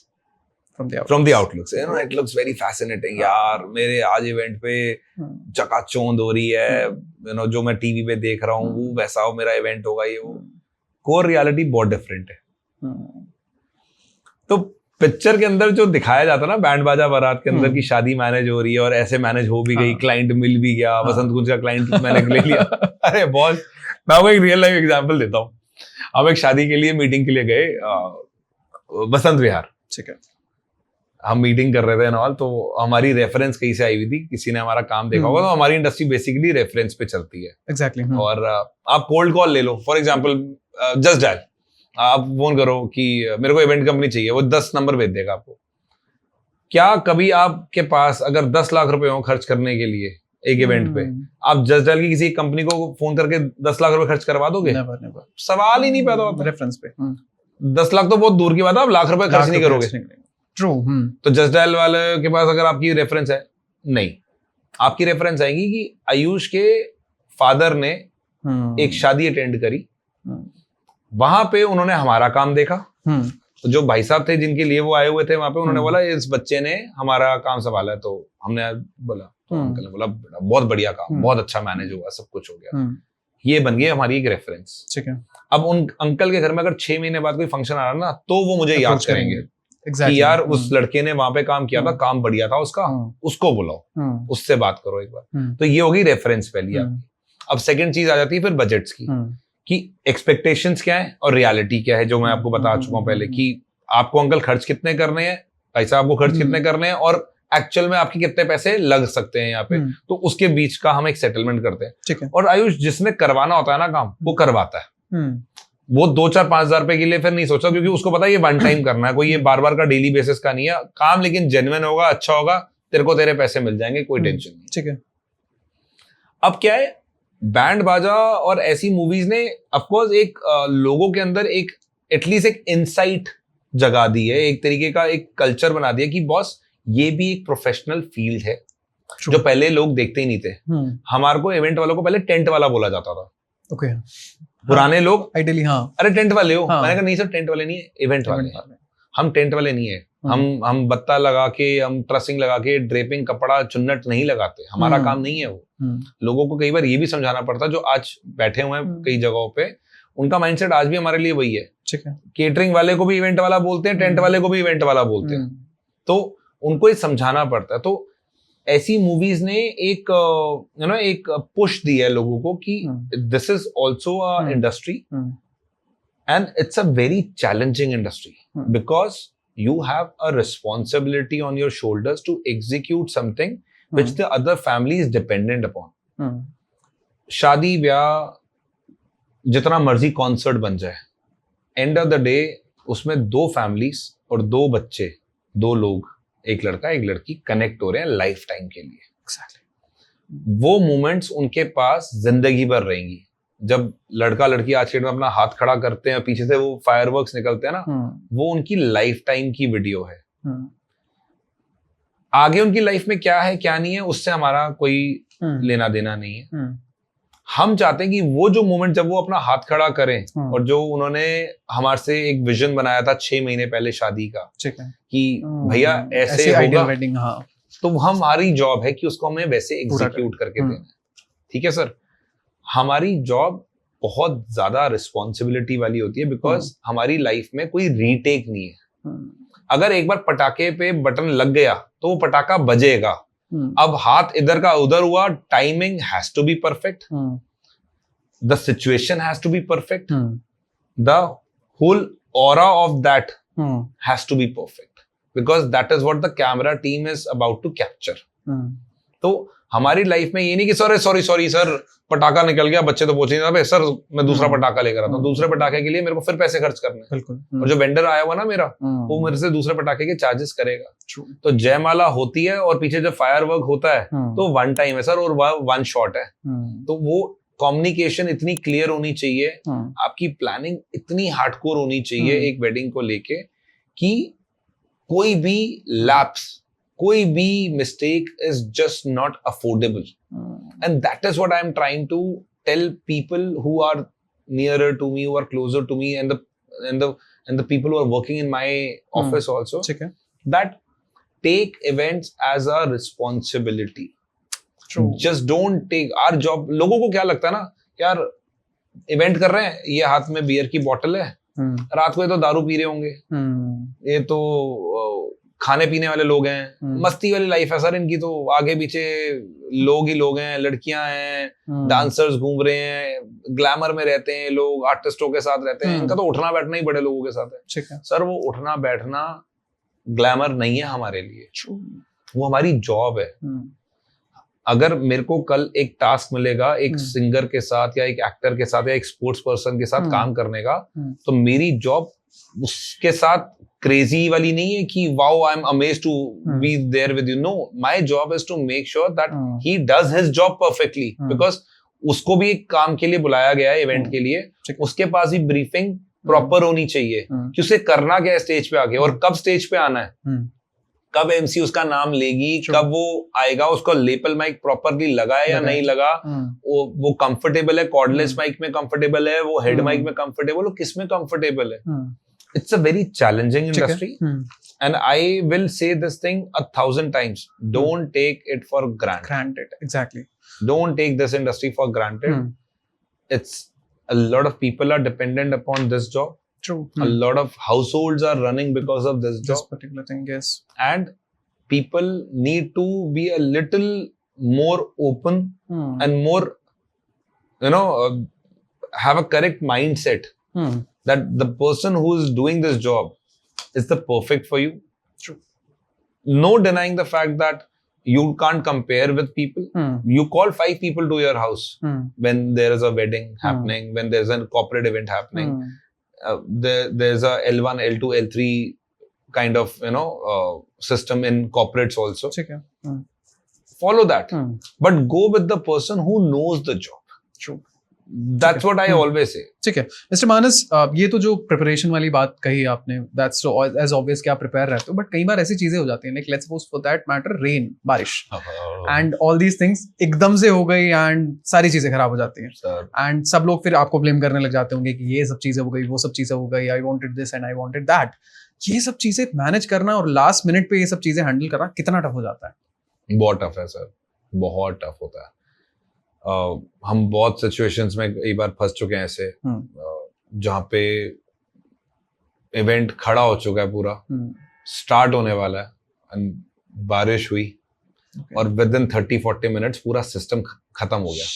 From the outlooks, it looks very fascinating. यार मेरे आज इवेंट पे चकाचौंध हो रही है, जो मैं टीवी पे देख रहा हूँ वो वैसा हो, मेरा इवेंट होगा ये वो. कोर रियलिटी बहुत डिफरेंट है. तो पिक्चर के अंदर जो दिखाया जाता ना बैंड बाजा बारात के अंदर की शादी मैनेज हो रही है और ऐसे मैनेज हो भी गई, क्लाइंट मिल भी गया, वसंत कुंज का क्लाइंट मैंने ले लिया. अरे बॉस, मैं आपको एक रियल लाइफ एग्जांपल देता हूँ. हम एक शादी के लिए मीटिंग के लिए गए बसंत विहार. ठीक है, हम मीटिंग कर रहे थे नॉल, तो हमारी रेफरेंस कहीं से आई हुई थी, किसी ने हमारा काम देखा होगा. तो हमारी इंडस्ट्री बेसिकली रेफरेंस पे चलती है. एग्जैक्टली. और आप कोल्ड कॉल ले लो, फॉर एग्जांपल जस्ट डायल, आप फोन करो कि मेरे को इवेंट कंपनी चाहिए, वो 10 नंबर भेज देगा आपको. क्या कभी आपके पास अगर 10 लाख रुपए हो खर्च करने के लिए एक इवेंट पे, आप जस्ट डायल की किसी कंपनी को फोन करके 10 लाख रुपए खर्च करवा दोगे? नेवर सवाल ही नहीं पैदा होता। रेफरेंस पे 10 लाख तो बहुत दूर की बात है, आप लाख रुपए खर्च नहीं करोगे। ट्रू। तो जस्ट डायल वाले के पास अगर आपकी रेफरेंस है, नहीं, आपकी रेफरेंस आएगी कि आयुष के फादर ने एक शादी अटेंड करी, वहां पे उन्होंने हमारा काम देखा, तो जो भाई साहब थे जिनके लिए वो आए हुए थे वहां पे, उन्होंने बोला इस बच्चे ने हमारा काम संभाला है, तो हमने बोला, तो अंकल ने बोला बहुत बढ़िया काम, बहुत अच्छा मैनेज हुआ, सब कुछ हो गया, ये बन गई हमारी एक रेफरेंस। ठीक है। अब उन अंकल के घर में अगर 6 महीने बाद कोई फंक्शन आ रहा ना, तो वो मुझे याद करेंगे कि यार उस लड़के ने वहां पे काम किया था, काम बढ़िया था उसका, उसको बुलाओ, उससे बात करो एक बार। तो ये होगी रेफरेंस पहली आपकी। अब सेकंड चीज आ जाती है फिर बजट्स की, कि एक्सपेक्टेशंस क्या है और रियलिटी क्या है, जो मैं आपको बता चुका हूं पहले, कि आपको अंकल खर्च कितने करने हैं, पैसा आपको खर्च कितने करने हैं, और एक्चुअल में आपके कितने पैसे लग सकते हैं यहाँ पे, तो उसके बीच का हम एक सेटलमेंट करते हैं। ठीक है। और आयुष जिसने करवाना होता है ना काम, वो करवाता है। वो 2-4-5 हजार रुपए के लिए फिर नहीं सोचता, क्योंकि उसको पता है ये वन टाइम करना है, कोई ये बार बार का डेली बेसिस का नहीं है काम, लेकिन जेन्युइन होगा, अच्छा होगा, तेरे को तेरे पैसे मिल जाएंगे, कोई टेंशन नहीं। ठीक है। अब क्या है, बैंड बाजा और ऐसी मूवीज ने ऑफकोर्स एक लोगों के अंदर एक एटलीस्ट एक इनसाइट जगा दी है, एक तरीके का एक कल्चर बना दिया कि बॉस ये भी एक प्रोफेशनल फील्ड है, जो पहले लोग देखते ही नहीं थे। हमारे को इवेंट वालों को पहले टेंट वाला बोला जाता था। ओके। पुराने लोग आइडियली, हाँ, अरे टेंट वाले हो, मैंने कहा नहीं सर टेंट वाले नहीं है, इवेंट वाले हैं। हम टेंट वाले नहीं है, हम बत्ता लगा के, हम ट्रसिंग लगा के, ड्रेपिंग, कपड़ा, चुन्नट नहीं लगाते, हमारा काम नहीं है वो। लोगों को कई बार ये भी समझाना पड़ता, जो आज बैठे हुए हैं कई जगहों पे, उनका माइंडसेट आज भी हमारे लिए वही है। ठीक है। केटरिंग वाले को भी इवेंट वाला बोलते हैं, टेंट वाले को भी इवेंट वाला बोलते हैं, तो उनको ये समझाना पड़ता है। तो ऐसी मूवीज ने एक एक पुश दिया है लोगों को कि this is also a industry and it's a very challenging industry, because you have a responsibility on your shoulders to execute something which the other family is dependent upon. शादी ब्याह जितना मर्जी कॉन्सर्ट बन जाए, एंड ऑफ द डे उसमें 2 फैमिलीज और 2 बच्चे, 2 लोग, एक लड़का एक लड़की कनेक्ट हो रहे हैं लाइफ टाइम के लिए। Exactly. वो मोमेंट्स उनके पास जिंदगी भर रहेंगी। जब लड़का लड़की आज के डेट में अपना हाथ खड़ा करते हैं, पीछे से वो फायरवर्क्स निकलते हैं ना, वो उनकी लाइफ टाइम की वीडियो है। आगे उनकी लाइफ में क्या है क्या नहीं है, उससे हमारा कोई लेना देना नहीं है। हम चाहते हैं कि वो जो मोमेंट जब वो अपना हाथ खड़ा करें, और जो उन्होंने हमारे से एक विजन बनाया था 6 महीने पहले शादी का, कि भैया ऐसे होगा वेडिंग, हाँ, तो हमारी जॉब है कि उसको हमें वैसे एग्जीक्यूट करके देना। ठीक है सर, हमारी जॉब बहुत ज्यादा रिस्पॉन्सिबिलिटी वाली होती है, बिकॉज हमारी लाइफ में कोई रीटेक नहीं है। अगर एक बार पटाखे पे बटन लग गया तो वो पटाखा बजेगा। अब हाथ इधर का उधर हुआ, timing has to be perfect, the situation has to be perfect, the whole aura of that has to be perfect, because that is what the camera team is about to capture. तो हमारी लाइफ में ये नहीं कि सॉरी सर पटाखा निकल गया, बच्चे तो पहुंचे नहीं, सर मैं दूसरा पटाखा लेकर आता हूँ, दूसरे पटाखे के लिए मेरे को फिर पैसे खर्च करने हैं। बिल्कुल। और जो वेंडर आया हुआ ना मेरा, वो मेरे से दूसरे पटाखे के चार्जेस करेगा। तो जयमाला होती है और पीछे जब फायर वर्क होता है तो 1 टाइम है सर, और 1 शॉट है। तो वो कम्युनिकेशन इतनी क्लियर होनी चाहिए, आपकी प्लानिंग इतनी हार्डकोर होनी चाहिए एक वेडिंग को लेके, कि कोई भी लैप्स, कोई भी mistake is just not affordable. And that is what I am trying to tell people who are nearer to me, who are closer to me, and the people who are working in my office also, that take events as a responsibility. True. Just don't take our job. लोगों को क्या लगता है ना, यार इवेंट कर रहे हैं, ये हाथ में बियर की बोतल है, रात को ये तो दारू पी रहे होंगे, ये तो खाने पीने वाले लोग हैं, मस्ती वाली लाइफ है सर इनकी, तो आगे पीछे लोग ही लोग हैं, लड़कियां हैं, डांसर्स घूम रहे हैं, ग्लैमर में रहते हैं लोग, आर्टिस्टों के साथ रहते हैं, इनका तो उठना बैठना ही बड़े लोगों के साथ है। सर वो उठना बैठना ग्लैमर नहीं है हमारे लिए, वो हमारी जॉब है। अगर मेरे को कल एक टास्क मिलेगा एक सिंगर के साथ, या एक एक्टर के साथ, या एक स्पोर्ट्स पर्सन के साथ काम करने का, तो मेरी जॉब उसके साथ क्रेजी वाली नहीं है कि wow I am amazed to be there with you. No, my job is to make sure that he does his job perfectly, because उसको भी एक काम के लिए बुलाया गया है, इवेंट के लिए. उसके पास भी ब्रीफिंग प्रॉपर होनी चाहिए कि उसे करना क्या है स्टेज पे आके, और कब स्टेज पे आना है, कब एमसी उसका नाम लेगी, कब वो आएगा, उसको लेपल माइक प्रॉपरली लगा है या नहीं लगा, वो कंफर्टेबल है, कॉर्डलेस माइक में कंफर्टेबल है, वो हेड माइक में कंफर्टेबल, वो किस में कंफर्टेबल है. It's a very challenging industry, and I will say this thing 1,000 times. Don't take it for granted. Exactly. Don't take this industry for granted. It's a lot of people are dependent upon this job. True. A lot of households are running because of this job. This particular thing, yes. And people need to be a little more open and more, have a correct mindset that the person who is doing this job is the perfect for you. True. No denying the fact that you can't compare with people. You call 5 people to your house when there is a wedding happening, when there's a corporate event happening. There's a L1, L2, L3 kind of system in corporates also. Follow that, but go with the person who knows the job. True. That's what I always say. ठीक है मिस्टर मानस, ये तो जो प्रिपरेशन वाली बात कही आपने, दैट्स एज ऑब्वियस कि आप प्रिपेयर रहते हो, बट कई बार ऐसी चीजें हो जाती हैं, like let's suppose for that matter rain, बारिश, एंड ऑल दीज थिंग्स एकदम से हो गई एंड सारी चीजें खराब हो जाती हैं, एंड सब लोग फिर आपको ब्लेम करने लग जाते होंगे कि ये सब चीजें हो गई, वो सब चीजें हो गई, I wanted this and I wanted that. ये सब चीजें मैनेज करना और लास्ट मिनट पे ये सब चीजें हैंडल करना कितना टफ हो जाता है? बहुत टफ है सर, बहुत टफ होता है. हम बहुत सिचुएशंस में कई बार फंस चुके हैं ऐसे, जहाँ पे इवेंट खड़ा हो चुका है, पूरा स्टार्ट होने वाला है, एंड बारिश हुई और विद इन 30-40 मिनट्स पूरा सिस्टम खत्म हो गया.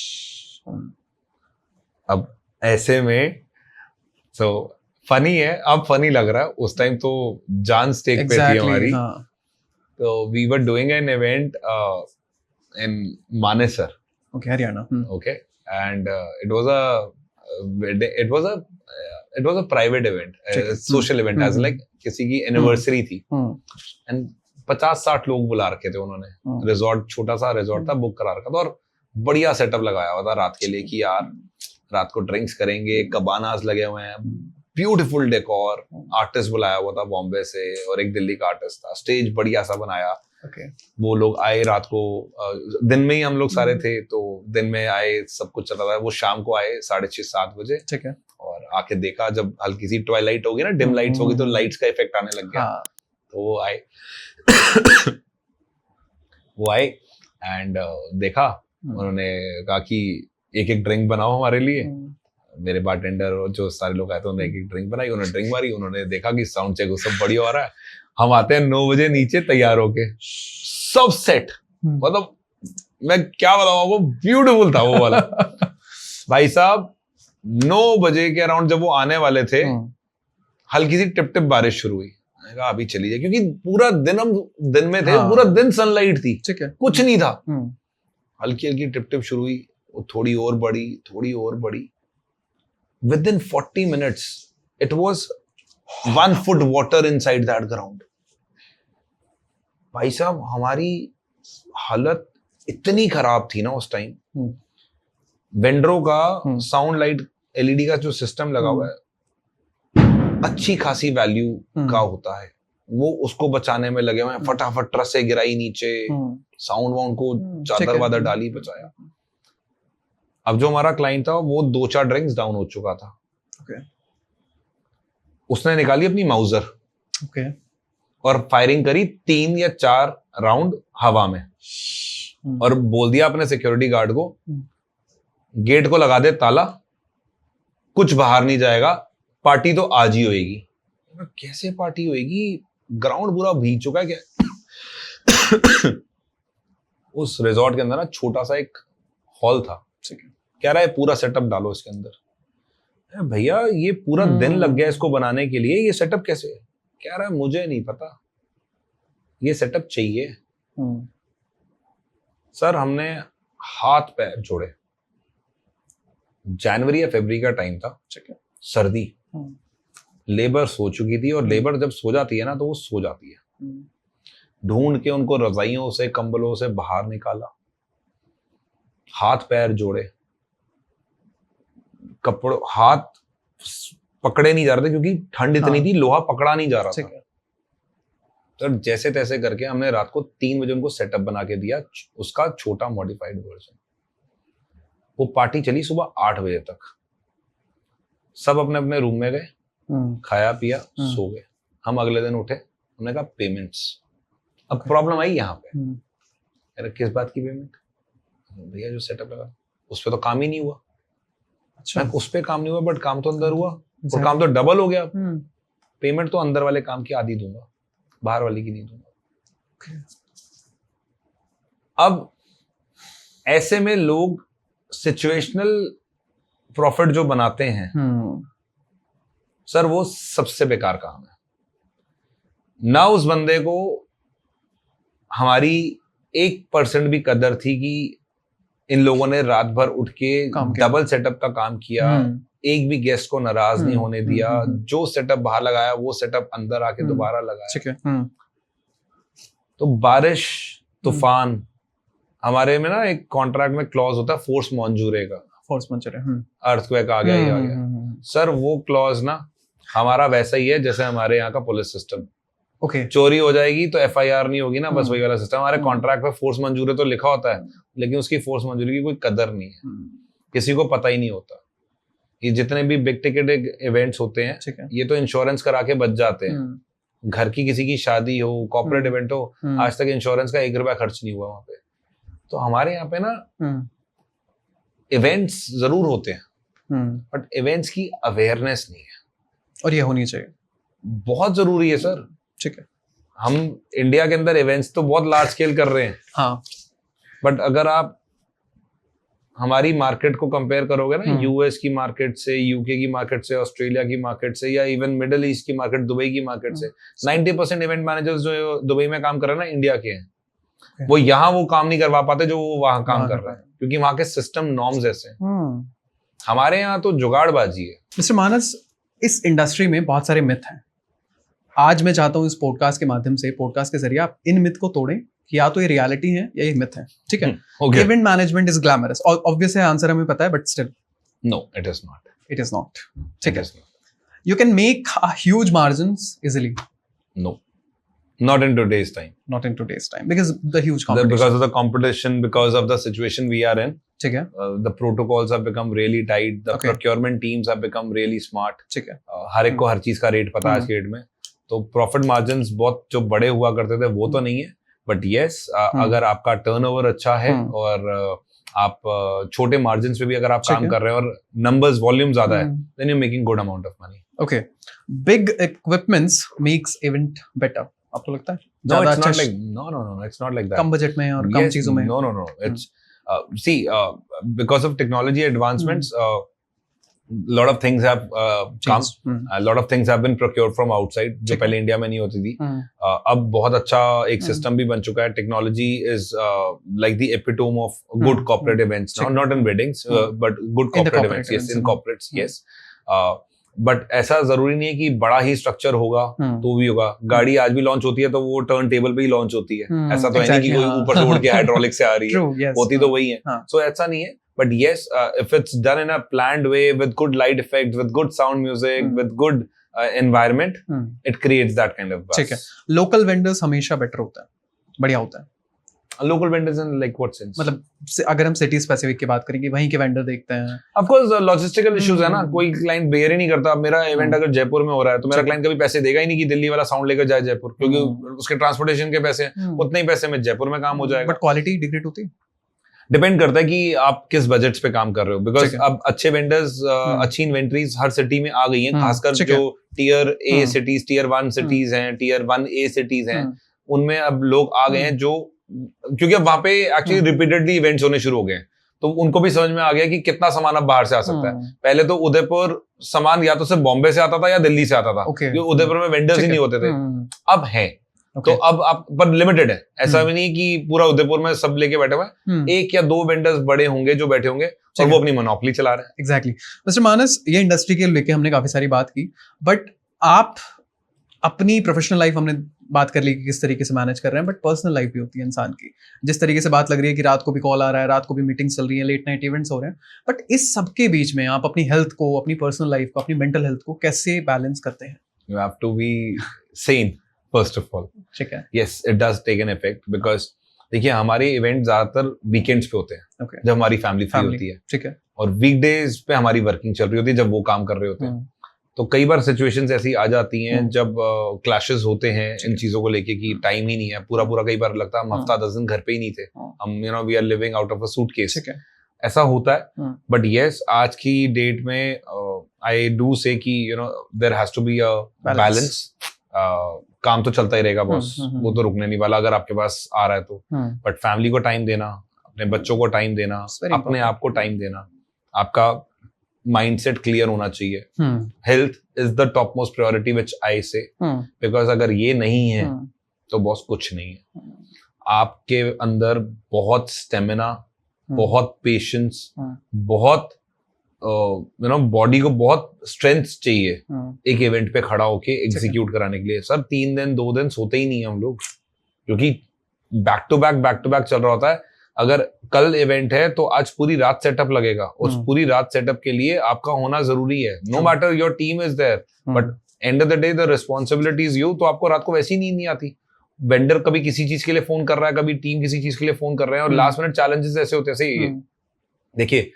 अब ऐसे में फनी है, अब फनी लग रहा है, उस टाइम तो जान स्टेक पे थी हमारी. तो we were doing an event in Manesar. Okay, Haryana. Okay, and it was a private event, social event, as like किसी की anniversary थी, and 50-60 लोग बुला रखे थे उन्होंने. रिजॉर्ट, छोटा सा रिजॉर्ट था, बुक करा रखा था, और बढ़िया सेटअप लगाया हुआ था रात के लिए कि यार रात को ड्रिंक्स करेंगे, कबानास लगे हुए हैं, ब्यूटीफुल डेकोर, आर्टिस्ट बुलाया हुआ था बॉम्बे से और एक दिल्ली का आर्टिस्ट था, स्टेज बढ़िया सा बनाया. वो लोग आए रात को, दिन में ही हम लोग सारे थे, तो दिन में आए, सब कुछ चल रहा था. वो शाम को आए 6:30-7 बजे. ठीक है. और आके देखा, जब हल्की सी ट्वाइलाइट होगी ना, डिम लाइट्स होगी, तो लाइट्स का इफेक्ट आने लग गया. तो वो आए वो आए एंड देखा, उन्होंने कहा कि एक ड्रिंक बनाओ हमारे लिए. मेरे बारटेंडर और जो सारे लोग आए थे, उन्होंने एक ड्रिंक बनाई, उन्होंने ड्रिंक मारी. उन्होंने देखा कि साउंड चेक सब बढ़िया हो रहा है. हम आते हैं 9 बजे नीचे तैयार होके, सब सेट. मतलब मैं क्या बताऊं आपको, ब्यूटीफुल था वो वाला. भाई साहब 9 बजे के अराउंड जब वो आने वाले थे, हल्की सी टिप टिप बारिश शुरू हुई. मैंने कहा अभी चली जाए, क्योंकि पूरा दिन हम दिन में थे, पूरा दिन सनलाइट थी, कुछ नहीं था. हल्की हल्की टिप टिप शुरू हुई, वो थोड़ी और बढ़ी, थोड़ी और बढ़ी. With in 40 minutes it was 1 foot water inside that ground. भाई साहब हमारी हालत इतनी खराब थी ना उस टाइम. वेंड्रो का साउंड लाइट एलईडी का जो सिस्टम लगा हुआ है, अच्छी खासी वैल्यू का होता है, वो उसको बचाने में लगे हुए हैं. फटाफट ट्रस से गिराई नीचे, साउंड वाउंड को चादर वादर डाली, बचाया. अब जो हमारा क्लाइंट था वो 2-4 ड्रिंक्स डाउन हो चुका था. उसने निकाली अपनी माउजर, और फायरिंग करी 3 या 4 राउंड हवा में, और बोल दिया अपने सिक्योरिटी गार्ड को, गेट को लगा दे ताला, कुछ बाहर नहीं जाएगा, पार्टी तो आज ही होएगी. कैसे पार्टी होएगी, ग्राउंड पूरा भीग चुका है क्या. उस रिजॉर्ट के अंदर ना छोटा सा एक हॉल था. कह रहा है पूरा सेटअप डालो इसके अंदर. भैया ये पूरा दिन लग गया इसको बनाने के लिए, ये सेटअप कैसे. कह रहा है मुझे नहीं पता, ये सेटअप चाहिए. सर हमने हाथ पैर जोड़े. जनवरी या फरवरी का टाइम था, सर्दी, लेबर सो चुकी थी, और लेबर जब सो जाती है ना तो वो सो जाती है। ढूंढ के उनको रजाइयों से कंबलों से बाहर निकाला, हाथ पैर जोड़े, कपड़ों हाथ पकड़े नहीं जा रहे थे क्योंकि ठंड इतनी थी, लोहा पकड़ा नहीं जा रहा था। तो जैसे तैसे करके हमने रात को 3 बजे उनको सेटअप बना के दिया, उसका छोटा मॉडिफाइड वर्जन। वो पार्टी चली सुबह 8 बजे तक, सब अपने अपने रूम में गए, खाया पिया सो गए। हम अगले दिन उठे, हमने कहा पेमेंट्स। अब प्रॉब्लम आई यहाँ पे, अरे किस बात की पेमेंट भैया? जो सेटअप लगा उस पर तो काम ही नहीं हुआ। अच्छा, उस पर काम नहीं हुआ बट काम तो अंदर हुआ, और काम तो डबल हो गया। पेमेंट तो अंदर वाले काम की आधी दूंगा, बाहर वाली की नहीं दूंगा। अब ऐसे में लोग सिचुएशनल प्रॉफिट जो बनाते हैं सर, वो सबसे बेकार काम है ना। उस बंदे को हमारी 1% भी कदर थी कि इन लोगों ने रात भर उठ के डबल सेटअप का काम किया, एक भी गेस्ट को नाराज नहीं होने दिया, जो सेटअप बाहर लगाया वो सेटअप अंदर आके दोबारा लगाया। तो बारिश तूफान, हमारे में ना एक कॉन्ट्रैक्ट में क्लॉज होता है फोर्स मॉन्जूरे का, फोर्स मॉन्जूरे, अर्थक्वेक आ गया ही आ गया। सर वो क्लॉज ना हमारा वैसा ही है जैसे हमारे यहाँ का पुलिस सिस्टम। चोरी हो जाएगी तो एफआईआर नहीं होगी ना, बस वही वाला सिस्टम। हमारे कॉन्ट्रैक्ट पे फोर्स मंजूरी तो लिखा होता है, लेकिन उसकी फोर्स मंजूरी की कोई कदर नहीं है, किसी को पता ही नहीं होता। ये जितने भी बिग टिकट इवेंट्स होते हैं, ये तो इंश्योरेंस करा के बच जाते हैं। घर की किसी की शादी हो, कॉर्पोरेट इवेंट हो, आज तक इंश्योरेंस का 1 रुपया खर्च नहीं हुआ वहां पे। तो हमारे यहाँ पे ना इवेंट्स जरूर होते हैं, बट इवेंट्स की अवेयरनेस नहीं है, और ये होनी चाहिए, बहुत जरूरी है सर। ठीक है, हम इंडिया के अंदर इवेंट्स तो बहुत लार्ज स्केल कर रहे हैं, हाँ, बट अगर आप हमारी मार्केट को कंपेयर करोगे ना यूएस की मार्केट से, यूके की मार्केट से, ऑस्ट्रेलिया की मार्केट से, या इवन मिडिल ईस्ट की मार्केट, दुबई की मार्केट से, 90% इवेंट मैनेजर्स जो दुबई में काम कर रहे हैं ना, इंडिया के हैं। वो यहाँ वो काम नहीं करवा पाते जो वो वहां काम कर रहे हैं, क्योंकि वहां के सिस्टम नॉर्म्स ऐसे हैं। हमारे यहाँ तो जुगाड़बाजी है। मिस्टर मानस, इस इंडस्ट्री में बहुत सारे मिथ हैं। आज मैं चाहता हूँ इस पॉडकास्ट के माध्यम से, पॉडकास्ट के जरिए आप इन मिथ को तोड़ें कि या तो ये रियलिटी है या ये मिथ है। ठीक है, event management is glamorous, obvious है, आंसर हमें पता है, but still no, it is not, it is not. ठीक है, you can make huge margins easily. No, not in today's time, not in today's time, because the huge competition, because of the competition, because of the situation we are in. ठीक है, the protocols have become really tight, the procurement teams have become really smart. ठीक है, हर एक को हर चीज का रेट पता है आज के डेट में, तो प्रॉफिट मार्जिन्स बहुत जो बड़े हुआ करते थे वो तो नहीं है, बट यस, अगर आपका टर्नओवर अच्छा है और आप छोटे मार्जिन्स पे भी अगर आप काम कर रहे हैं और नंबर्स वॉल्यूम ज्यादा है, then you're making good amount of money. Okay, big equipments makes event better. आपको लगता है? No, it's not like no, it's not like that. Come budget में और कम चीजों में? No. It's see, because of technology advancements, lot of things have come. A lot of things have been procured from outside, जो पहले इंडिया में नहीं होती थी। अब बहुत अच्छा एक सिस्टम भी बन चुका है। Technology is like the epitome of good corporate events. Now, not in weddings, but good corporate events. Yes, in corporates, yes. But ऐसा जरूरी नहीं है कि बड़ा ही स्ट्रक्चर होगा तो भी होगा। गाड़ी आज भी लॉन्च होती है तो वो टर्न टेबल पे ही लॉन्च होती है, ऐसा तो है नहीं कि कोई ऊपर से उड़ के हाइड्रोलिक से आ रही है, होती तो वही है। सो ऐसा नहीं है, but yes, if it's done in a planned way with good light effects, with good sound music, with good environment, it creates that kind of buzz. ठीक है, लोकल वेंडर्स हमेशा बेटर होता है, बढ़िया होता है। Local vendors in like what sense? मतलब अगर हम सिटी स्पेसिफिक की बात करेंगे, वहीं के वेंडर देखते हैं। ऑफ कोर्स लॉजिस्टिकल इश्यूज है ना, कोई क्लाइंट बेयर ही नहीं करता। मेरा इवेंट अगर जयपुर में हो रहा है तो मेरा क्लाइंट कभी पैसे देगा ही नहीं कि दिल्ली वाला साउंड लेकर जाए जयपुर, क्योंकि उसके ट्रांसपोर्टेशन के पैसे उतने ही पैसे में जयपुर में काम हो जाएगा। बट क्वालिटी डिग्रेड होती है, डिपेंड करता है कि आप किस बजट्स पे काम कर रहे हो, बिकॉज अब अच्छे वेंडर्स, अच्छी इन्वेंट्रीज हर सिटी में आ गई हैं, खासकर जो टियर ए सिटीज, टियर 1 सिटीज हैं, टियर 1A सिटीज हैं, उनमें अब लोग आ गए हैं जो, क्योंकि अब वहां पे एक्चुअली रिपीटेडली इवेंट्स होने शुरू हो गए हैं, तो उनको भी समझ में आ गया कि कितना सामान अब बाहर से आ सकता है। पहले तो उदयपुर सामान या तो सिर्फ बॉम्बे से आता था या दिल्ली से आता था, क्योंकि उदयपुर में वेंडर्स ही नहीं होते थे। अब है तो अब आप पर लिमिटेड है, ऐसा भी नहीं कि पूरा उदयपुर में सब लेके बैठे हुए हैं, 1 या 2 वेंडर्स बड़े होंगे जो बैठे होंगे और वो अपनी मोनोपोली चला रहे हैं। एग्जैक्टली। मिस्टर मानस, ये इंडस्ट्री के लेके हमने काफी सारी बात की, बट आप अपनी प्रोफेशनल लाइफ हमने बात कर ली कि किस तरीके से मैनेज कर रहे हैं, बट पर्सनल लाइफ भी होती है इंसान की। जिस तरीके से बात लग रही है कि रात को भी कॉल आ रहा है, रात को भी मीटिंग्स चल रही है, लेट नाइट इवेंट्स हो रहे हैं, बट इस सब के बीच में आप अपनी हेल्थ को, अपनी पर्सनल लाइफ को, अपनी मेंटल हेल्थ को कैसे बैलेंस करते हैं? You have to be sane first of all. ठीक है। Yes, it does take an effect because देखिए हमारे इवेंट ज्यादातर वीकेंड्स पे होते हैं, Okay. जब हमारी फैमिली फ्री होती है, ठीक है। और वीकडेज पे हमारी वर्किंग चल रही होती है, जब वो काम कर रहे होते हैं। तो कई बार सिचुएशंस ऐसी आ जाती हैं जब क्लैशेस होते हैं इन चीजों को लेके कि टाइम ही नहीं है, पूरा कई बार लगता है हम हफ्ता 10 दिन घर पे ही नहीं थे, हम we are living out of a suitcase, ऐसा होता है। बट यस, आज की डेट में आई डू से कि there has to be a balance. काम तो चलता ही रहेगा बॉस, वो तो रुकने नहीं वाला अगर आपके पास आ रहा है तो, बट फैमिली को टाइम देना, अपने बच्चों को टाइम देना, अपने आप को टाइम देना, आपका माइंडसेट क्लियर होना चाहिए। Health is the top most priority which I say, because अगर ये नहीं है तो बॉस कुछ नहीं है। आपके अंदर बहुत स्टेमिना, बहुत पेशेंस, बहुत बॉडी को बहुत स्ट्रेंथ चाहिए एक इवेंट पे खड़ा होके एग्जीक्यूट कराने के लिए। सर 3 दिन 2 दिन सोते ही नहीं है हम लोग, क्योंकि बैक टू बैक चल रहा होता है। अगर कल इवेंट है तो आज पूरी रात सेटअप लगेगा, उस पूरी रात सेटअप के लिए आपका होना जरूरी है। No matter your team is there, but end of the day the responsibility is you. तो आपको रात को वैसी नींद नहीं आती। वेंडर कभी किसी चीज के लिए फोन कर रहा है, कभी टीम किसी चीज के लिए फोन कर रहे हैं, और लास्ट मिनट चैलेंजेस ऐसे होते हैं। देखिए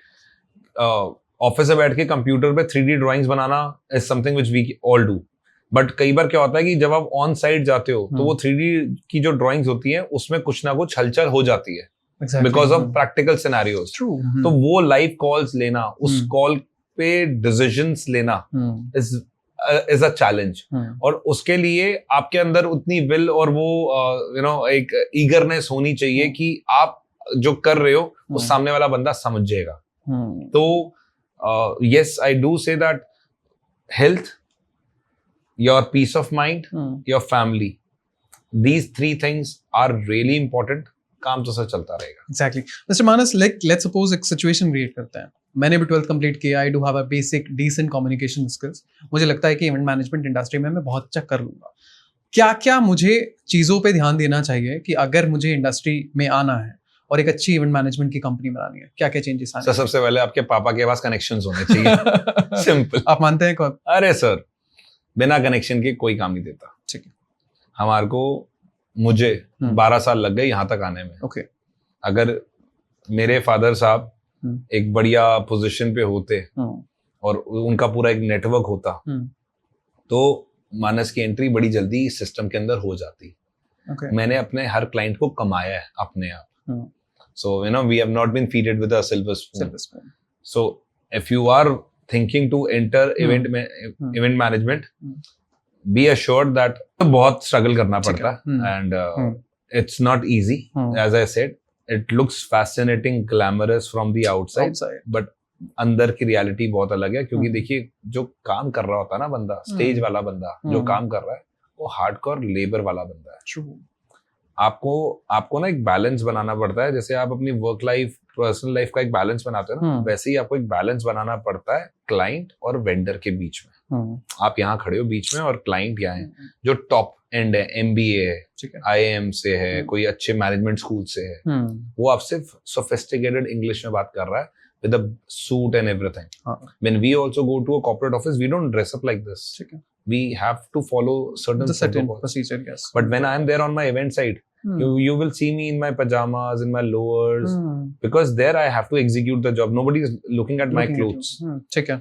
ऑफिस में बैठ के कंप्यूटर पे 3D ड्राइंग्स बनाना is something which we all do, but कई बार क्या होता है कि जब आप ऑन साइट जाते हो तो वो 3D की जो ड्राइंग्स होती है उसमें कुछ ना कुछ हलचल हो जाती है बिकॉज ऑफ प्रैक्टिकल सिनेरियोज। तो वो लाइव कॉल्स लेना, उस कॉल पे डिसीजंस लेना इज अ चैलेंज, और उसके लिए आपके अंदर उतनी विल और वो एक ईगरनेस होनी चाहिए कि आप जो कर रहे हो वो सामने वाला बंदा समझ जाएगा। तो yes, I do say that health, your peace of mind, your family, these 3 things are really important. काम तो सर चलता रहेगा। Exactly. Mr. Manas, let's suppose एक situation create करते हैं। मैंने भी 12th कंप्लीट किया, I do have a basic decent communication skills। मुझे लगता है कि इवेंट मैनेजमेंट इंडस्ट्री में मैं बहुत अच्छा कर लूंगा। क्या मुझे चीजों पे ध्यान देना चाहिए कि अगर मुझे इंडस्ट्री में आना है और एक अच्छी इवेंट मैनेजमेंट की कंपनी बनानी है, क्या चेंजेस आने? सर सबसे पहले आपके पापा के पास कनेक्शंस होने चाहिए। सिंपल। आप मानते हैं कौन? अरे सर, बिना कनेक्शन के कोई काम नहीं देता। ठीक है। हमारे को मुझे 12 साल लग गए यहाँ तक आने में। ओके। अगर मेरे फादर साहब एक बढ़िया पोजीशन पे होते और उनका पूरा एक नेटवर्क होता तो मानस की एंट्री बड़ी जल्दी सिस्टम के अंदर हो जाती। मैंने अपने हर क्लाइंट को कमाया है अपने आप। So, we have not been feeded with a silver spoon. So, if you are thinking to enter event management, be assured that बहुत struggle करना पड़ता है, and it's not easy. As I said, it looks fascinating, glamorous from the outside, but अंदर की रियलिटी बहुत अलग है। क्योंकि देखिए जो काम कर रहा होता है ना बंदा, स्टेज वाला बंदा जो काम कर रहा है, वो हार्डकोर लेबर वाला बंदा है। आपको ना एक बैलेंस बनाना पड़ता है। जैसे आप अपनी वर्क लाइफ, पर्सनल लाइफ का एक बैलेंस बनाते हो ना, वैसे ही आपको एक बैलेंस बनाना पड़ता है क्लाइंट और वेंडर के बीच में। आप यहाँ खड़े हो बीच में और क्लाइंट यहाँ है जो टॉप एंड है, MBA है, IIM से है, कोई अच्छे मैनेजमेंट स्कूल से है। वो आपसे सोफिस्टिकेटेड इंग्लिश में बात कर रहा है with a suit and everything. When we also go to a corporate office, we don't dress up like this. We have to follow certain procedure, yes. But when I am there on my event side, you will see me in my pajamas, in my lowers, because there I have to execute the job. Nobody is looking at my clothes. ठीक है।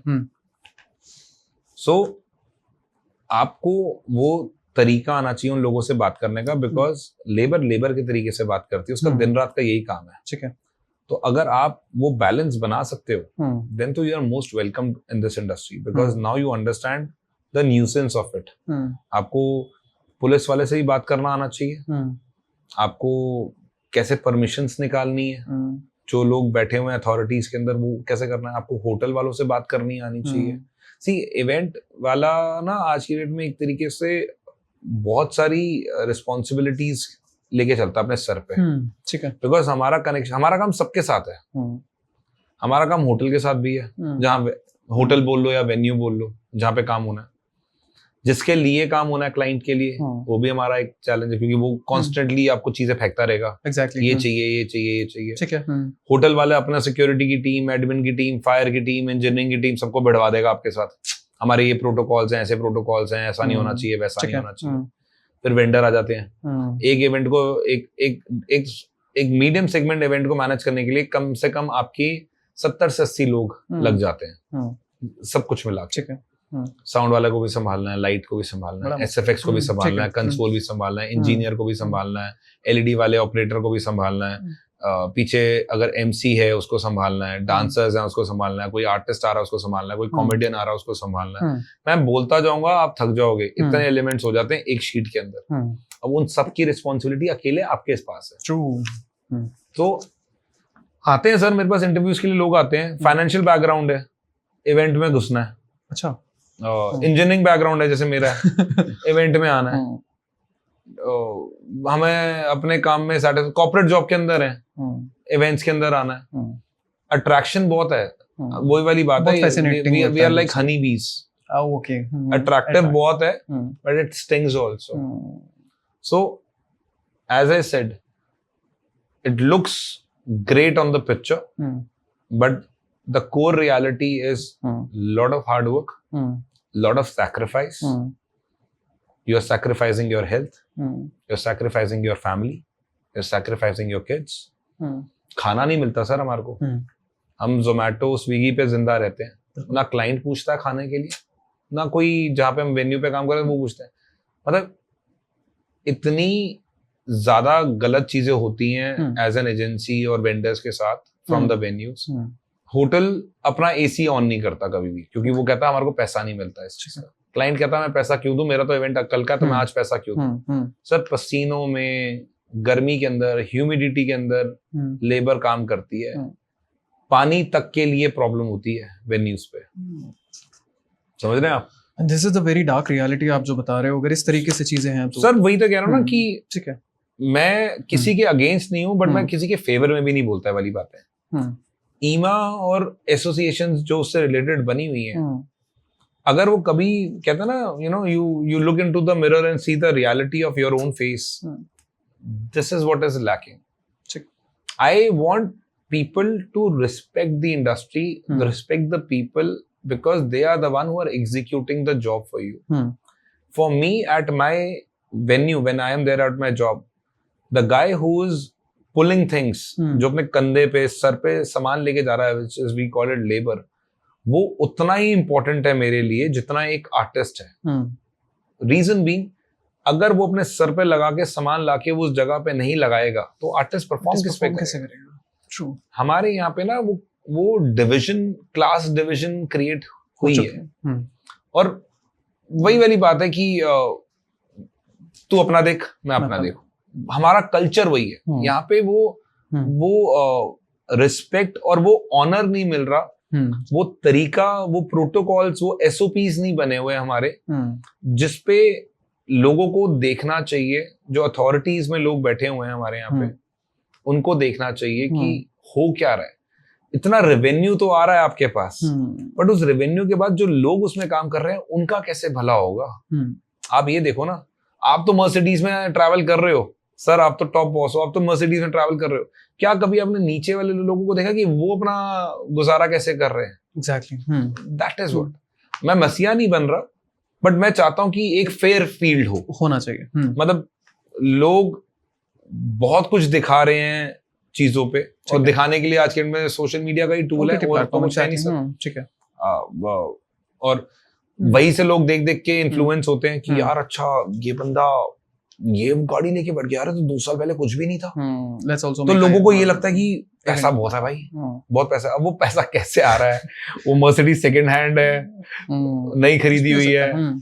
So आपको वो तरीका आना चाहिए उन लोगों से बात करने का, because लेबर के तरीके से बात करती है, उसका दिन रात का यही काम है। ठीक है। तो अगर आप वो बैलेंस बना सकते हो, then तो you are most welcome in this industry, because now you understand the nuisance of it. आपको पुलिस वाले से ही बात करना आना चाहिए, आपको कैसे परमिशंस निकालनी है, जो लोग बैठे हुए हैं अथॉरिटीज के अंदर वो कैसे करना है, आपको होटल वालों से बात करनी आनी चाहिए। सी इवेंट वाला ना आज की डेट में एक तरीके से बहुत सारी रिस्पॉन्सिबिलिटीज लेके चलता है अपने सर पे। ठीक है। बिकॉज हमारा कनेक्शन, हमारा काम सबके साथ है। हमारा काम होटल के साथ भी है, जहाँ होटल बोल लो या वेन्यू बोल लो, जहाँ पे काम होना है। जिसके लिए काम होना है क्लाइंट के लिए, वो भी हमारा एक चैलेंज है, क्योंकि वो कॉन्स्टेंटली आपको चीजें फेंकता रहेगा। एग्जैक्टली ये चाहिए, ये चाहिए, ये चाहिए। ठीक है। होटल वाले अपना सिक्योरिटी की टीम, एडमिन की टीम, फायर की टीम, इंजीनियरिंग की टीम सबको बढ़वा देगा आपके साथ। हमारे ये प्रोटोकॉल्स हैं, ऐसे प्रोटोकॉल्स हैं, ऐसा नहीं होना चाहिए, वैसा नहीं होना चाहिए। फिर वेंडर आ जाते हैं। एक इवेंट को एक मीडियम सेगमेंट इवेंट को मैनेज करने के लिए कम से कम आपकी 70 से 80 लोग लग जाते हैं, सब कुछ मिला के। ठीक है। साउंड वाले को भी संभालना है, लाइट को भी संभालना है, एसएफएक्स को भी संभालना है, कंसोल भी संभालना है, इंजीनियर को भी संभालना है, एलईडी वाले ऑपरेटर को भी संभालना है, पीछे अगर एमसी है उसको संभालना है, डांसर्स हैं उसको संभालना है, कोई आर्टिस्ट आ रहा है उसको संभालना है, कोई कॉमेडियन आ रहा है उसको संभालना है। मैं बोलता जाऊंगा, आप थक जाओगे, इतने एलिमेंट्स हो जाते हैं एक शीट के अंदर। अब उन सब की रिस्पॉन्सिबिलिटी अकेले आपके पास है। तो आते हैं सर मेरे पास इंटरव्यूज के लिए लोग आते हैं, फाइनेंशियल बैकग्राउंड है, इवेंट में घुसना है। अच्छा। इंजीनियरिंग बैकग्राउंड है जैसे मेरा है, इवेंट में आना है, हमें अपने काम में कॉर्पोरेट जॉब के अंदर है, इवेंट्स के अंदर आना है। अट्रैक्शन बहुत है, वही वाली बात है, वी आर लाइक हनी बीज। ओके, अट्रैक्टिव बहुत है, but it stings also. So as I said, it looks great on the picture, but the core reality is lot of hard work, lot of sacrifice. You are sacrificing your health, you're sacrificing your family, you're sacrificing your kids. खाना नहीं मिलता सर हमारे को, हम जोमेटो स्विगी पे जिंदा रहते हैं, ना क्लाइंट पूछता है खाने के लिए, ना कोई जहाँ पे हम वेन्यू पे काम कर रहे हैं वो पूछते हैं। मतलब इतनी ज्यादा गलत चीजें होती हैं एज एन एजेंसी और वेंडर्स के साथ फ्रॉम द वेन्यूज। होटल अपना एसी ऑन नहीं करता कभी भी, क्योंकि वो कहता है हमारे को पैसा नहीं मिलता इस चीज का। क्लाइंट कहता है मैं पैसा क्यों दूं, मेरा तो इवेंट कल का, तो मैं आज पैसा क्यों दूं। सर पसीनों में, गर्मी के अंदर, ह्यूमिडिटी के अंदर लेबर काम करती है, पानी तक के लिए प्रॉब्लम होती है वेन्यूज पे। समझ रहे हैं आप? This is the very dark reality आप जो बता रहे हो। अगर इस तरीके से चीजें हैं तो सर वही तो कह रहा हूँ ना कि ठीक है, मैं किसी के अगेंस्ट नहीं हूं, बट मैं किसी के फेवर में भी नहीं बोलता वाली बात है। ईमा और एसोसिएशंस जो उससे रिलेटेड बनी हुई हैं, अगर वो कभी कहता ना, you look into the mirror and see the reality of your own face, this is what is lacking. I want people to respect the industry, respect the people, because they are the one who are executing the job for you. For me, at my venue, when I am there at my job, the guy who is pulling things, जो अपने कंधे पे, सर पे सामान लेके जा रहा है, which is we call it labor, वो उतना ही important है मेरे लिए जितना एक आर्टिस्ट है। Reason being, अगर वो अपने सर पे लगा के सामान लाके वो उस जगह पे नहीं लगाएगा तो आर्टिस्ट परफॉर्म कैसे करेगा? True. हमारे यहाँ पे ना वो डिविजन, क्लास डिविजन क्रिएट हुई है, और वही वाली बात है कि तू अपना देख, मैं अपना देखूं। हमारा कल्चर वही है यहाँ पे। वो रिस्पेक्ट और वो ऑनर नहीं मिल रहा, वो तरीका, वो प्रोटोकॉल्स, वो एसओपीज नहीं बने हुए हमारे, जिसपे लोगों को देखना चाहिए। जो अथॉरिटीज में लोग बैठे हुए हैं हमारे यहाँ पे, उनको देखना चाहिए कि हो क्या रहा है। इतना रेवेन्यू तो आ रहा है आपके पास, बट उस रेवेन्यू के बाद जो लोग उसमें काम कर रहे हैं उनका कैसे भला होगा? आप ये देखो ना, आप तो मर्सिडीज में ट्रैवल कर रहे हो सर, आप तो टॉप बॉस हो, आप तो मर्सिडीज में ट्रैवल कर रहे हो। क्या कभी आपने नीचे वाले लोगों को देखा कि वो अपना गुजारा कैसे कर रहे हैं? Exactly, that is what. मैं मसीहा नहीं बन रहा, बट मैं चाहता हूं कि एक फेयर फील्ड होना चाहिए। मतलब लोग बहुत कुछ दिखा रहे हैं चीजों पे, और दिखाने के लिए आज के में सोशल मीडिया का ही टूल है, और तो कुछ है नहीं सर। ठीक है। और वही से लोग देख देख के इन्फ्लुएंस होते हैं कि यार अच्छा ये बंदा ये गाड़ी लेके बढ़ गया, तो 2 साल पहले कुछ भी नहीं था। तो लोगों को ये लगता है कि पैसा बहुत है भाई, बहुत पैसा। अब वो पैसा कैसे आ रहा है? वो मर्सिडीज सेकंड हैंड है, नई खरीदी हुई है।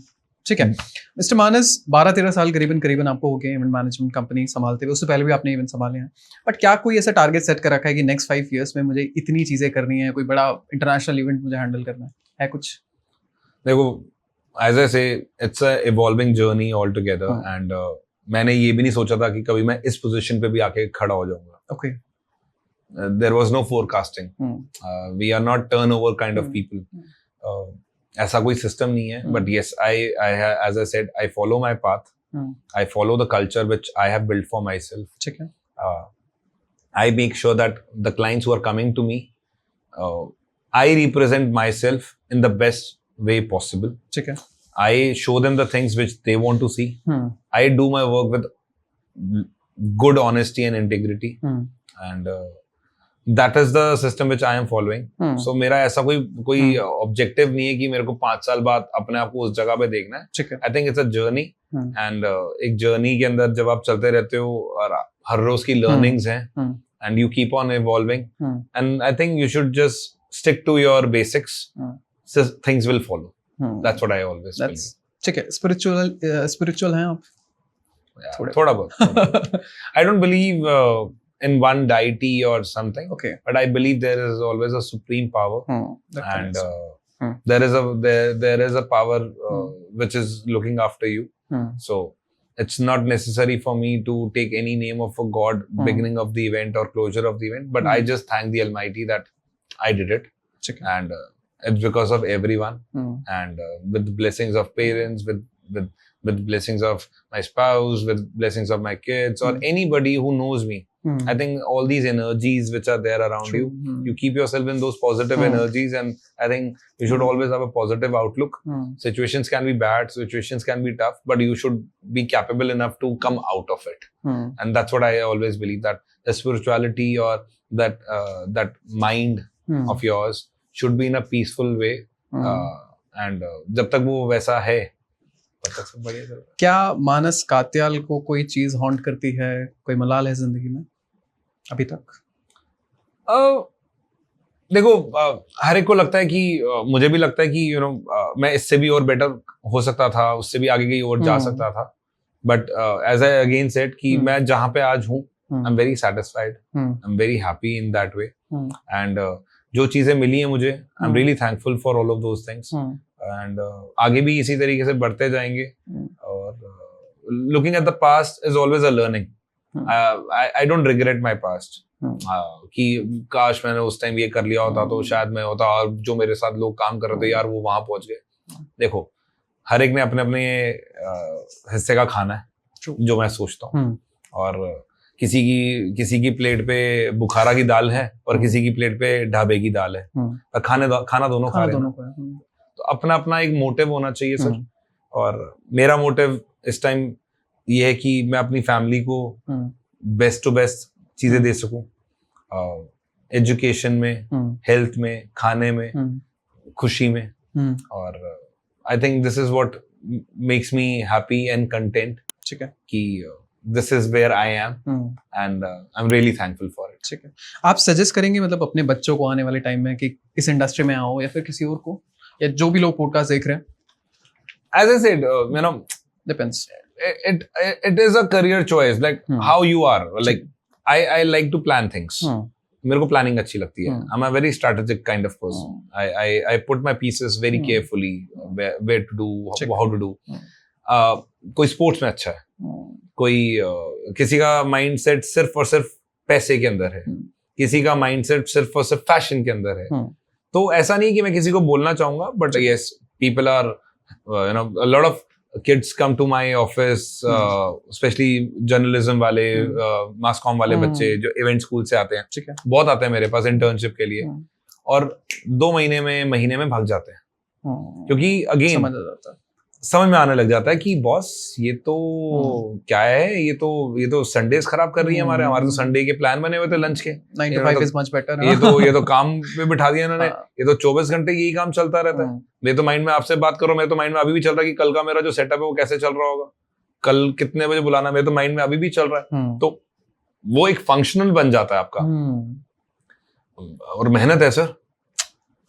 ठीक है मिस्टर मानस, 12-13 साल करीबन आपको हो गए इवेंट मैनेजमेंट कंपनी संभालते हुए। उससे पहले भी आपने इवेंट संभाले हैं, बट क्या कोई ऐसा टारगेट सेट कर रखा है कि नेक्स्ट 5 years में मुझे इतनी चीजें करनी है, कोई बड़ा इंटरनेशनल इवेंट मुझे हैंडल करना है कुछ? देखो, एज आई से, it's a evolving journey all together, and मैंने ये भी नहीं सोचा था कि कभी मैं इस पोजीशन पे भी आके खड़ा हो जाऊंगा। Okay, there was no forecasting, we are not turnover kind of people. ऐसा कोई सिस्टम नहीं है, but yes, as I said, I follow my path. I follow the culture which I have built for myself. ठीक है. I make sure that the clients who are coming to me, I represent myself in the best way possible. ठीक है. I show them the things which they want to see. I do my work with good honesty and integrity. And that is the system which I am following. So मेरा ऐसा कोई objective नहीं है कि मेरे को 5 साल बाद अपने आप को उस जगह पे देखना है. I think it's a journey. And एक journey के अंदर जब आप चलते रहते हो और हर रोज की learnings हैं, and you keep on evolving. And I think you should just stick to your basics. So things will follow. That's what I always believe. ठीक है. Spiritual हैं आप? Yeah, थोड़ा बहुत. I don't believe in one deity or something. Okay. But I believe there is always a supreme power, and there is a power which is looking after you. So it's not necessary for me to take any name of a god beginning of the event or closure of the event. But I just thank the Almighty that I did it, and it's because of everyone, and with the blessings of parents, with blessings of my spouse, with blessings of my kids, or anybody who knows me. I think all these energies which are there around you, you keep yourself in those positive energies, and I think you should always have a positive outlook. Situations can be bad, situations can be tough, but you should be capable enough to come out of it. And that's what I always believe, that the spirituality or that mind of yours should be in a peaceful way. And जब तक वो वैसा है, तब तक सब बढ़िया चल रहा है. क्या मानस कात्याल को कोई चीज हॉन्ट करती है, कोई मलाल है जिंदगी में अभी तक? देखो, हर एक को लगता है कि मुझे भी लगता है कि मैं इससे भी और बेटर हो सकता था, उससे भी आगे की ओर जा सकता था. But as I again said कि मैं जहाँ पे आज हूँ, I am very satisfied, I am very happy in that way. And जो चीजें मिली हैं मुझे, I am really thankful for all of those things. And आगे भी इसी तरीके से बढ़ते जाएंगे. और looking at the past is always a learning. I don't regret my past कि काश मैंने उस टाइम ये कर लिया होता तो शायद मैं होता, और जो मेरे साथ लोग काम कर रहे थे यार वो वहां पहुंच गए. देखो, हर एक ने अपने अपने हिस्से का खाना है, जो मैं सोचता हूँ. और किसी की प्लेट पे बुखारा की दाल है और किसी की प्लेट पे ढाबे की दाल है, और खाना दोनों खा रहे हैं. तो अपना अपना एक मोटिव होना चाहिए सर. और मेरा मोटिव इस टाइम ये है कि मैं अपनी फैमिली को बेस्ट टू बेस्ट चीजें दे सकूं, एजुकेशन में, हेल्थ में, खाने में, खुशी में. और I think this is what makes me happy and content. ठीक है कि this is where I am, and I'm really thankful for it. ठीक है. आप सजेस्ट करेंगे मतलब अपने बच्चों को आने वाले टाइम में कि इस इंडस्ट्री में आओ, या फिर किसी और को, या जो भी लोग पॉडकास्ट देख रहे हैं? As I said, depends. It is a career choice, like how you are. Like I like to plan things. मेरे को प्लानिंग अच्छी लगती है. I'm a very strategic kind of person. I put my pieces very carefully, where to do, how to do. कोई स्पोर्ट्स में अच्छा है, कोई किसी का माइंडसेट सिर्फ और सिर्फ पैसे के अंदर है, किसी का माइंडसेट सिर्फ और सिर्फ फैशन के अंदर है. तो ऐसा नहीं कि मैं किसी को बोलना चाहूंगा, but yes, people are a lot of kids come to my office, especially journalism वाले, मास कॉम वाले बच्चे जो इवेंट स्कूल से आते हैं, बहुत आते हैं मेरे पास इंटर्नशिप के लिए, और 2 महीने में भाग जाते हैं. क्योंकि अगेन समझ में आने लग जाता है कि बॉस ये तो क्या है, ये तो संडेज खराब कर रही है. हमारे तो संडे के प्लान बने हुए थे लंच के. 9 to 5 is much better. ये तो काम पे बिठा दिया इन्होंने. ये तो 24 घंटे यही काम चलता रहता है. मेरे तो माइंड में आपसे बात करो, मेरे तो माइंड में अभी भी चल रहा है कि कल का मेरा जो सेटअप है वो कैसे चल रहा होगा, कल कितने बजे बुलाना, मेरे तो माइंड में अभी भी चल रहा है. तो वो एक फंक्शनल बन जाता है आपका. और मेहनत है सर,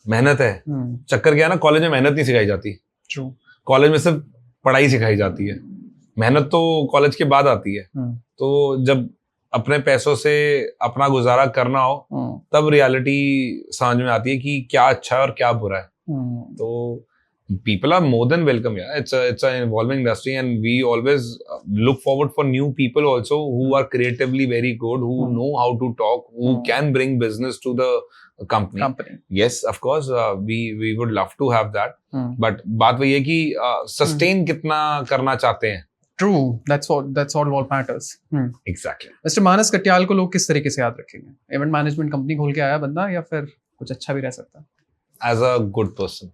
मेहनत है. चक्कर क्या है ना, कॉलेज में मेहनत नहीं सिखाई जाती. कॉलेज में सिर्फ पढ़ाई सिखाई जाती है, मेहनत तो कॉलेज के बाद आती है. तो जब अपने पैसों से अपना गुजारा करना हो, तब रियलिटी समझ में आती है कि क्या अच्छा है और क्या बुरा है. तो people are more than welcome. Yeah, it's an evolving industry, and we always look forward for new people also who are creatively very good, who know how to talk, who can bring business to the company. Yes, of course, we would love to have that. But बात वही है कि sustain कितना करना चाहते हैं. True, that's what matters. Exactly. Mr. मानस कटियाल को लोग किस तरीके से याद रखेंगे? इवेंट मैनेजमेंट कंपनी खोल के आया बंदा या फिर कुछ अच्छा भी रह सकता है? As a good person.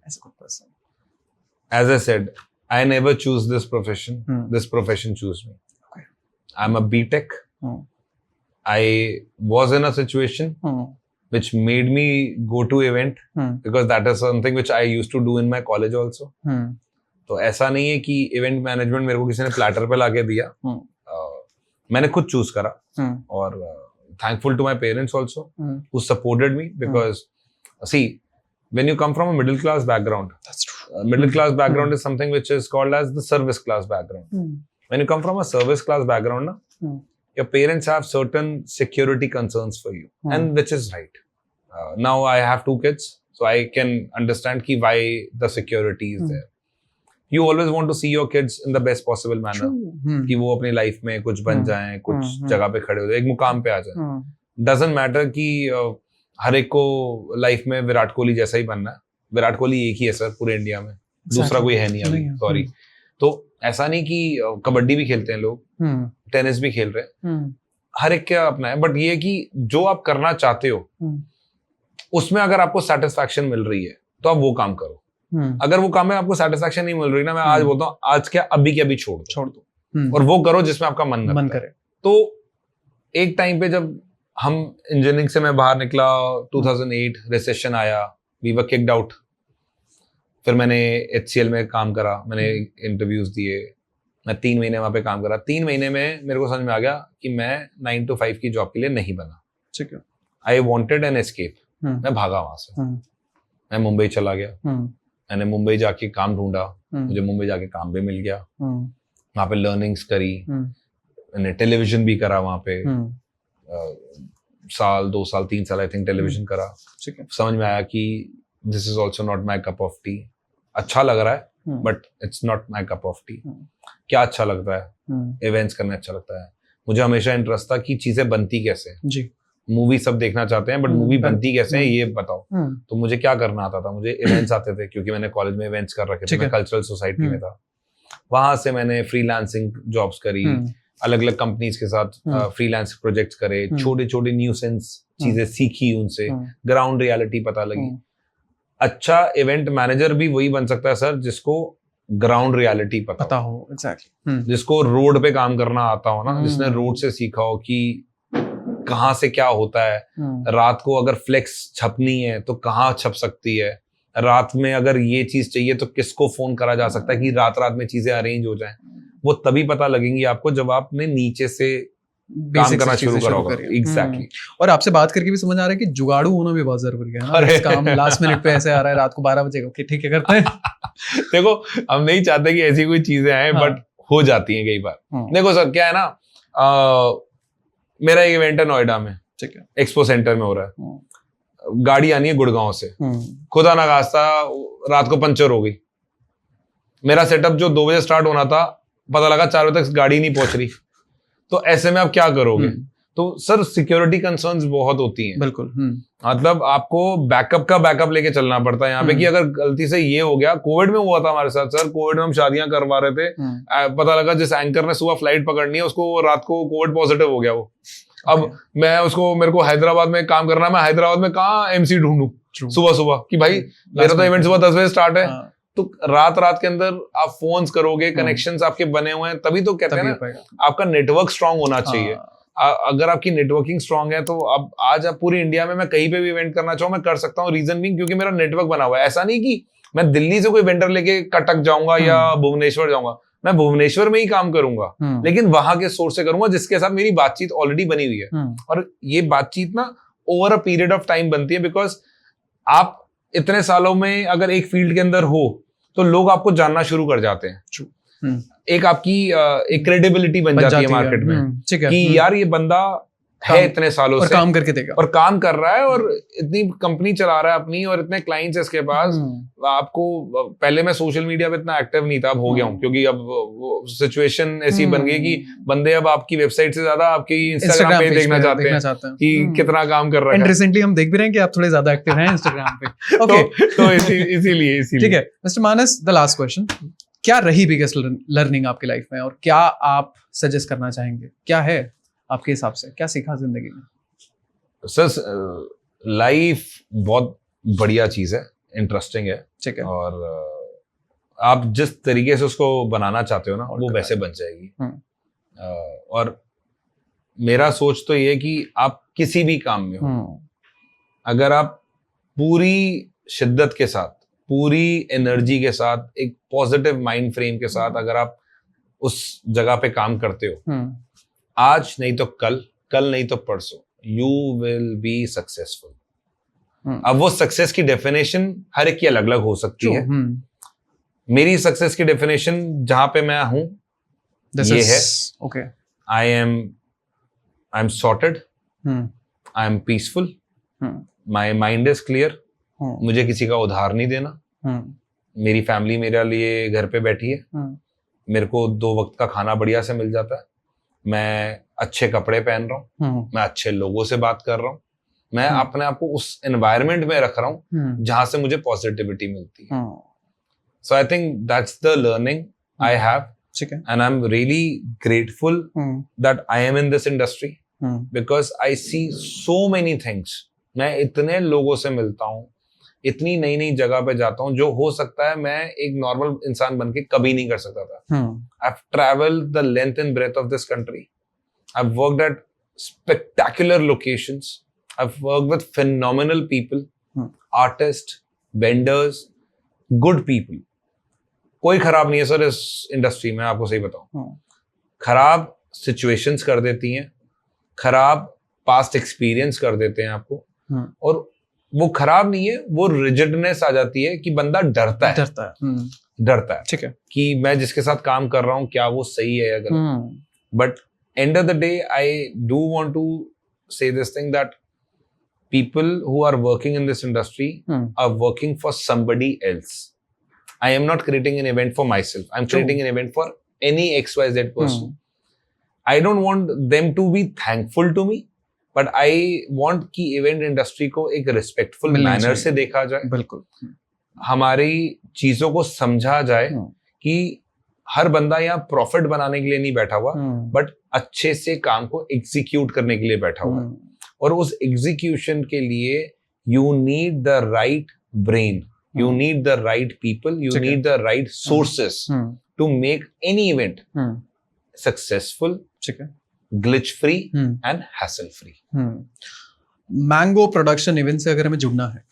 As I said, I never choose this profession. This profession chose me. Okay. I'm a B.Tech. I was in a situation which made me go to event because that is something which I used to do in my college also. तो ऐसा नहीं है कि इवेंट मैनेजमेंट मेरे को किसी ने प्लेटर पे लाके दिया. मैंने खुद चूज करा और thankful to my parents also who supported me because see, when you come from a middle class background, that's true. Middle class background is something which is called as the service class background. When you come from a service class background, your parents have certain security concerns for you, and which is right. Now I have 2 kids, so I can understand why the security is there. You always want to see your kids in the best possible manner. कि वो अपनी लाइफ में कुछ बन जाएं, कुछ जगह पे खड़े हो जाएं, एक मुकाम पे आ जाएं. Doesn't matter कि हर एक को लाइफ में विराट कोहली जैसा ही बनना है. विराट कोहली एक ही है सर पूरे इंडिया में, दूसरा कोई है नहीं अभी. सॉरी. तो ऐसा नहीं कि कबड्डी भी खेलते हैं लोग, टेनिस भी खेल रहे हैं, हर एक का अपना है. बट ये कि जो आप करना चाहते हो उसमें अगर आपको सेटिस्फैक्शन मिल रही है तो आप वो काम करो. अगर वो काम में आपको सेटिस्फैक्शन नहीं मिल रही ना, मैं आज बोलता हूँ आज क्या अभी के अभी छोड़ दो और वो करो जिसमें आपका मन करे. तो एक टाइम पे जब हम इंजीनियरिंग से मैं बाहर निकला, 2008 रिसेशन आया, वी वर किक्ड आउट. फिर मैंने HCL में काम करा, मैंने इंटरव्यूज दिए, मैं 3 महीने वहां पे काम करा. 3 महीने में मेरे को समझ में आ गया कि मैं 9 to 5 की जॉब के लिए नहीं बना. ठीक है. I wanted an escape. मैं भागा वहां से. मैं मुंबई चला गया. मैंने मुंबई जाके काम ढूंढा, मुझे मुंबई जाके काम भी मिल गया. वहां पे लर्निंग्स करी, मैंने टेलीविजन भी करा वहां पे. साल 2 साल 3 साल आई थिंक टेलीविजन करा. समझ में आया कि this is also not my cup of T. अच्छा लग रहा है but it's not my cup of T. क्या अच्छा लगता है? इवेंट्स करना अच्छा लगता है. मुझे हमेशा इंटरेस्ट था कि चीजें बनती कैसे हैं. मूवी सब देखना चाहते हैं बट मूवी बनती कैसे है ये बताओ. तो मुझे क्या करना आता था, मुझे इवेंट्स आते थे क्योंकि मैंने कॉलेज में इवेंट्स कर रखे थे. मैं कल्चरल सोसाइटी में था. वहां से मैंने फ्रीलांसिंग जॉब्स करी, अलग अलग कंपनीज के साथ फ्रीलांस प्रोजेक्ट्स करे, छोटे छोटे न्यूसेंस चीजें सीखी, उनसे ग्राउंड रियलिटी पता लगी. अच्छा इवेंट मैनेजर भी वही बन सकता है सर जिसको ग्राउंड रियलिटी पता हो. एग्जैक्टली. जिसको रोड पे काम करना आता हो ना, जिसने रोड से सीखा हो कि कहाँ से क्या होता है. रात को अगर फ्लेक्स छपनी है तो कहाँ छप सकती है, रात में अगर ये चीज चाहिए तो किसको फोन करा जा सकता है कि रात रात में चीजें अरेंज हो जाएं. वो तभी पता लगेंगी आपको जब आपने नीचे से काम करना शुरू करोगे. एग्जैक्टली. और आपसे बात करके भी समझ आ रहा है कि जुगाड़ू होना भी बहुत जरूरी है ना. इस काम लास्ट मिनट पे ऐसे आ रहा है रात को 12 बजे ओके ठीक है करते हैं. देखो हम नहीं चाहते कि ऐसी कोई चीजें आए बट हो जाती हैं कई बार. देखो सर क्या है ना, मेरा एक इवेंट है नोएडा में, ठीक है, एक्सपो सेंटर में हो रहा है. गाड़ी आनी है गुड़गांव से, खुदा ना खास्ता रात को पंचर हो गई. मेरा सेटअप जो 2 बजे स्टार्ट होना था, पता लगा 4 बजे तक गाड़ी नहीं पहुंच रही. तो ऐसे में आप क्या करोगे? तो सर सिक्योरिटी कंसर्न्स बहुत होती हैं. बिल्कुल. मतलब आपको बैकअप का बैकअप लेके चलना पड़ता है यहाँ पे कि अगर गलती से ये हो गया. कोविड में हुआ था हमारे साथ सर. कोविड में हम शादियां करवा रहे थे, पता लगा जिस एंकर ने सुबह फ्लाइट पकड़नी है उसको रात को कोविड पॉजिटिव हो गया वो. अब मैं उसको, मेरे को हैदराबाद में काम करना है, मैं हैदराबाद में कहाँ MC ढूंढूं सुबह कि भाई मेरा तो इवेंट सुबह 10 बजे स्टार्ट है. तो रात के अंदर आप फोन्स करोगे, कनेक्शंस आपके बने हुए हैं, तभी तो कहते हैं ना आपका नेटवर्क स्ट्रांग होना चाहिए. अगर आपकी नेटवर्किंग स्ट्रांग है तो अब आज आप पूरी इंडिया में मैं कहीं पे भी इवेंट करना चाहूँ मैं कर सकता हूँ. रीजन भी क्योंकि मेरा नेटवर्क बना हुआ है. ऐसा नहीं कि मैं दिल्ली से कोई वेंडर लेके कटक जाऊंगा या भुवनेश्वर जाऊंगा. मैं भुवनेश्वर में ही काम करूंगा लेकिन वहां के सोर्स से करूंगा जिसके साथ मेरी बातचीत ऑलरेडी बनी हुई है. और ये बातचीत ना over a period of time बनती है बिकॉज आप इतने सालों में अगर एक फील्ड के अंदर हो तो लोग आपको जानना शुरू कर जाते हैं. एक आपकी एक क्रेडिबिलिटी बन जाती है मार्केट में कि यार ये बंदा है इतने सालों और से काम करके देगा, और काम कर रहा है और इतनी कंपनी चला रहा है अपनी और इतने क्लाइंट्स इसके पास। आपको पहले मैं सोशल मीडिया पे इतना एक्टिव नहीं था, अब हो गया हूँ, क्योंकि अब वो सिचुएशन ऐसी बन गई कि बंदे अब आपकी वेबसाइट से ज्यादा आपकी इंस्टाग्राम पे देखना चाहते हैं कि कितना काम कर रहा है। एंड रिसेंटली हम देख भी रहे हैं कि आप थोड़े ज्यादा एक्टिव हैं इंस्टाग्राम पे। ओके, तो इसीलिए ठीक है mister Manas, the last question, क्या रही बिगेस्ट लर्निंग आपकी लाइफ में और क्या आप सजेस्ट करना चाहेंगे? क्या है आपके हिसाब से, क्या सीखा जिंदगी में? सर लाइफ बहुत बढ़िया चीज है, इंटरेस्टिंग है, ठीक है, और आप जिस तरीके से उसको बनाना चाहते हो ना वो वैसे बन जाएगी। और मेरा सोच तो ये है कि आप किसी भी काम में हो, अगर आप पूरी शिद्दत के साथ, पूरी एनर्जी के साथ, एक पॉजिटिव माइंड फ्रेम के साथ अगर आप उस जगह पे काम करते हो, आज नहीं तो कल, कल नहीं तो परसों, यू विल बी सक्सेसफुल। अब वो सक्सेस की डेफिनेशन हर एक की अलग अलग हो सकती है। मेरी सक्सेस की डेफिनेशन जहां पे मैं हूं ये है, okay, I am sorted, I am peaceful, my mind is clear, मुझे किसी का उधार नहीं देना, मेरी फैमिली मेरे लिए घर पे बैठी है, मेरे को 2 वक्त का खाना बढ़िया से मिल जाता है, मैं अच्छे कपड़े पहन रहा हूँ, मैं अच्छे लोगों से बात कर रहा हूँ, मैं अपने आप को उस एनवायरनमेंट में रख रहा हूँ जहां से मुझे पॉजिटिविटी मिलती है। So I think that's the learning I have, and I'm really grateful that I am in this industry because I see so many things. मैं इतने लोगों से मिलता हूँ, इतनी नई नई जगह पे जाता हूँ जो हो सकता है मैं एक नॉर्मल इंसान बन के कभी नहीं कर सकता था। I've traveled the length and breadth of this country. I've worked at spectacular locations. I've worked with phenomenal people, artists, vendors, good people. कोई खराब नहीं है सर इस इंडस्ट्री में, आपको सही बताऊं। खराब सिचुएशंस कर देती हैं, खराब पास्ट एक्सपीरियंस कर देते हैं आपको, और वो खराब नहीं है, वो रिजिडनेस आ जाती है कि बंदा डरता है ठीक है कि मैं जिसके साथ काम कर रहा हूँ क्या वो सही है या गलत। But end of the day I do want to say this thing that people who are working in this industry are working for somebody else. I am not creating an event for myself. I'm creating an event for any XYZ person. I don't want them to be thankful to me, but I want कि event industry को एक respectful manner से देखा जाए, बिल्कुल हमारी चीजों को समझा जाए कि हर बंदा यहाँ प्रॉफिट बनाने के लिए नहीं बैठा हुआ, बट अच्छे से काम को एग्जीक्यूट करने के लिए बैठा हुआ है, और उस एग्जीक्यूशन के लिए you need the right brain. You need the right people, you need the right sources to make any event successful, glitch free and hassle free. Mango production event से अगर हमें जुड़ना है,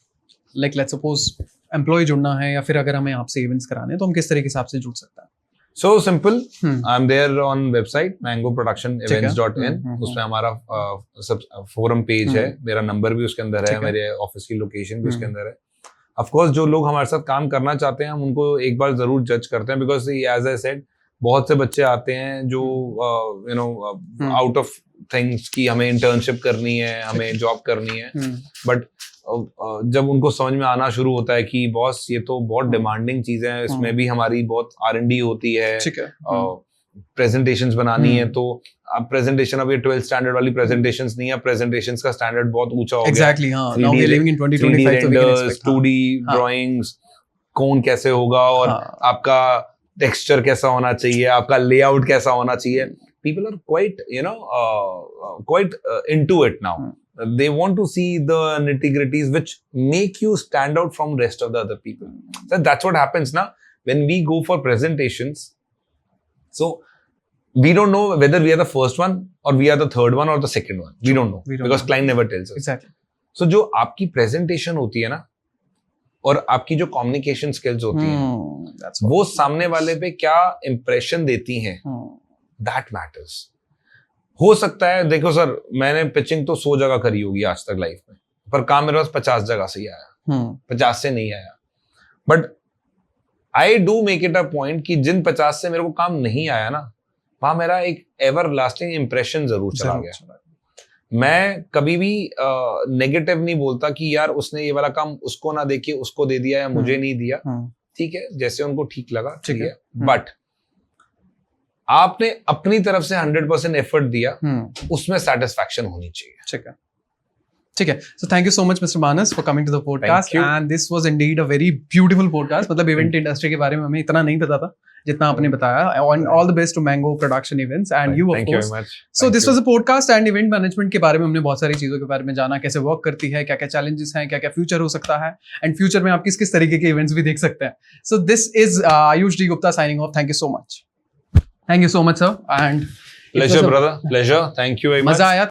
like let's suppose employee जुड़ना है, या फिर अगर हमें आपसे events कराने हैं, तो हम किस तरह के हिसाब से जुड़ सकते हैं? So simple, I'm there on website mangoproductionevents.in. उसमें हमारा सब forum page है, मेरा नंबर भी उसके अंदर है, मेरे ऑफिस की लोकेशन भी उसके अंदर है। Of course, जो लोग हमारे साथ काम करना चाहते हैं हम उनको एक बार जरूर जज करते हैं, बिकॉज एज आई सेड बहुत से बच्चे आते हैं जो you know out of things की हमें इंटर्नशिप करनी है, हमें जॉब करनी है, बट जब उनको समझ में आना शुरू होता है कि बॉस ये तो बहुत डिमांडिंग चीजें हैं, इसमें भी हमारी बहुत R&D होती है, प्रेजेंटेशंस बनानी है, तो अब प्रेजेंटेशन अब ये 12th स्टैंडर्ड वाली प्रेजेंटेशंस नहीं है, प्रेजेंटेशंस का स्टैंडर्ड बहुत ऊंचा हो गया। एग्जैक्टली, हां, now we are living in 2025, तो we can expect 2D drawings, कौन कैसे होगा, और आपका टेक्सचर कैसा होना चाहिए, आपका लेआउट कैसा होना चाहिए। People are quite you know quite into it now. They want to see the nitty-gritties which make you stand out from rest of the other people. So that's what happens now when we go for presentations. So we don't know whether we are the first one or we are the third one or the second one. We don't know because client never tells us. Exactly. So जो आपकी presentation होती है ना, और आपकी जो communication skills होती हैं, वो सामने वाले पे क्या impression देती हैं, that matters. हो सकता है, देखो सर, मैंने पिचिंग तो 100 जगह करी होगी आज तक लाइफ में, पर काम मेरे पास 50 जगह से ही आया, 50 से नहीं आया। But I do make it a point कि जिन 50 से मेरे को काम नहीं आया ना, वहां मेरा एक एवर लास्टिंग इंप्रेशन जरूर चला गया। मैं कभी भी नेगेटिव नहीं बोलता कि यार उसने ये वाला काम उसको ना देके उसको दे दिया या मुझे नहीं दिया, ठीक है, जैसे उनको ठीक लगा, ठीक है, बट आपने अपनी तरफ से 100% एफर्ट दिया, उसमें सेटिस्फैक्शन होनी चाहिए। ठीक है, so thank you so much Mr. Manas for coming to the podcast and this was indeed a very beautiful podcast। मतलब इवेंट इंडस्ट्री के बारे में हमें इतना नहीं पता था जितना आपने बताया, and all the best to Mango Production Events and you of course। So this was a podcast and event management के बारे में हमने बहुत सारी चीजों के बारे में जाना, कैसे वर्क करती है, क्या क्या चैलेंजेस हैं, क्या क्या फ्यूचर हो सकता है, एंड फ्यूचर में आप किस किस तरीके के इवेंट्स भी देख सकते हैं। So this is Ayush D Gupta signing off। Thank you so much। Thank you so much sir and pleasure brother, pleasure, thank you very much। मजा आया।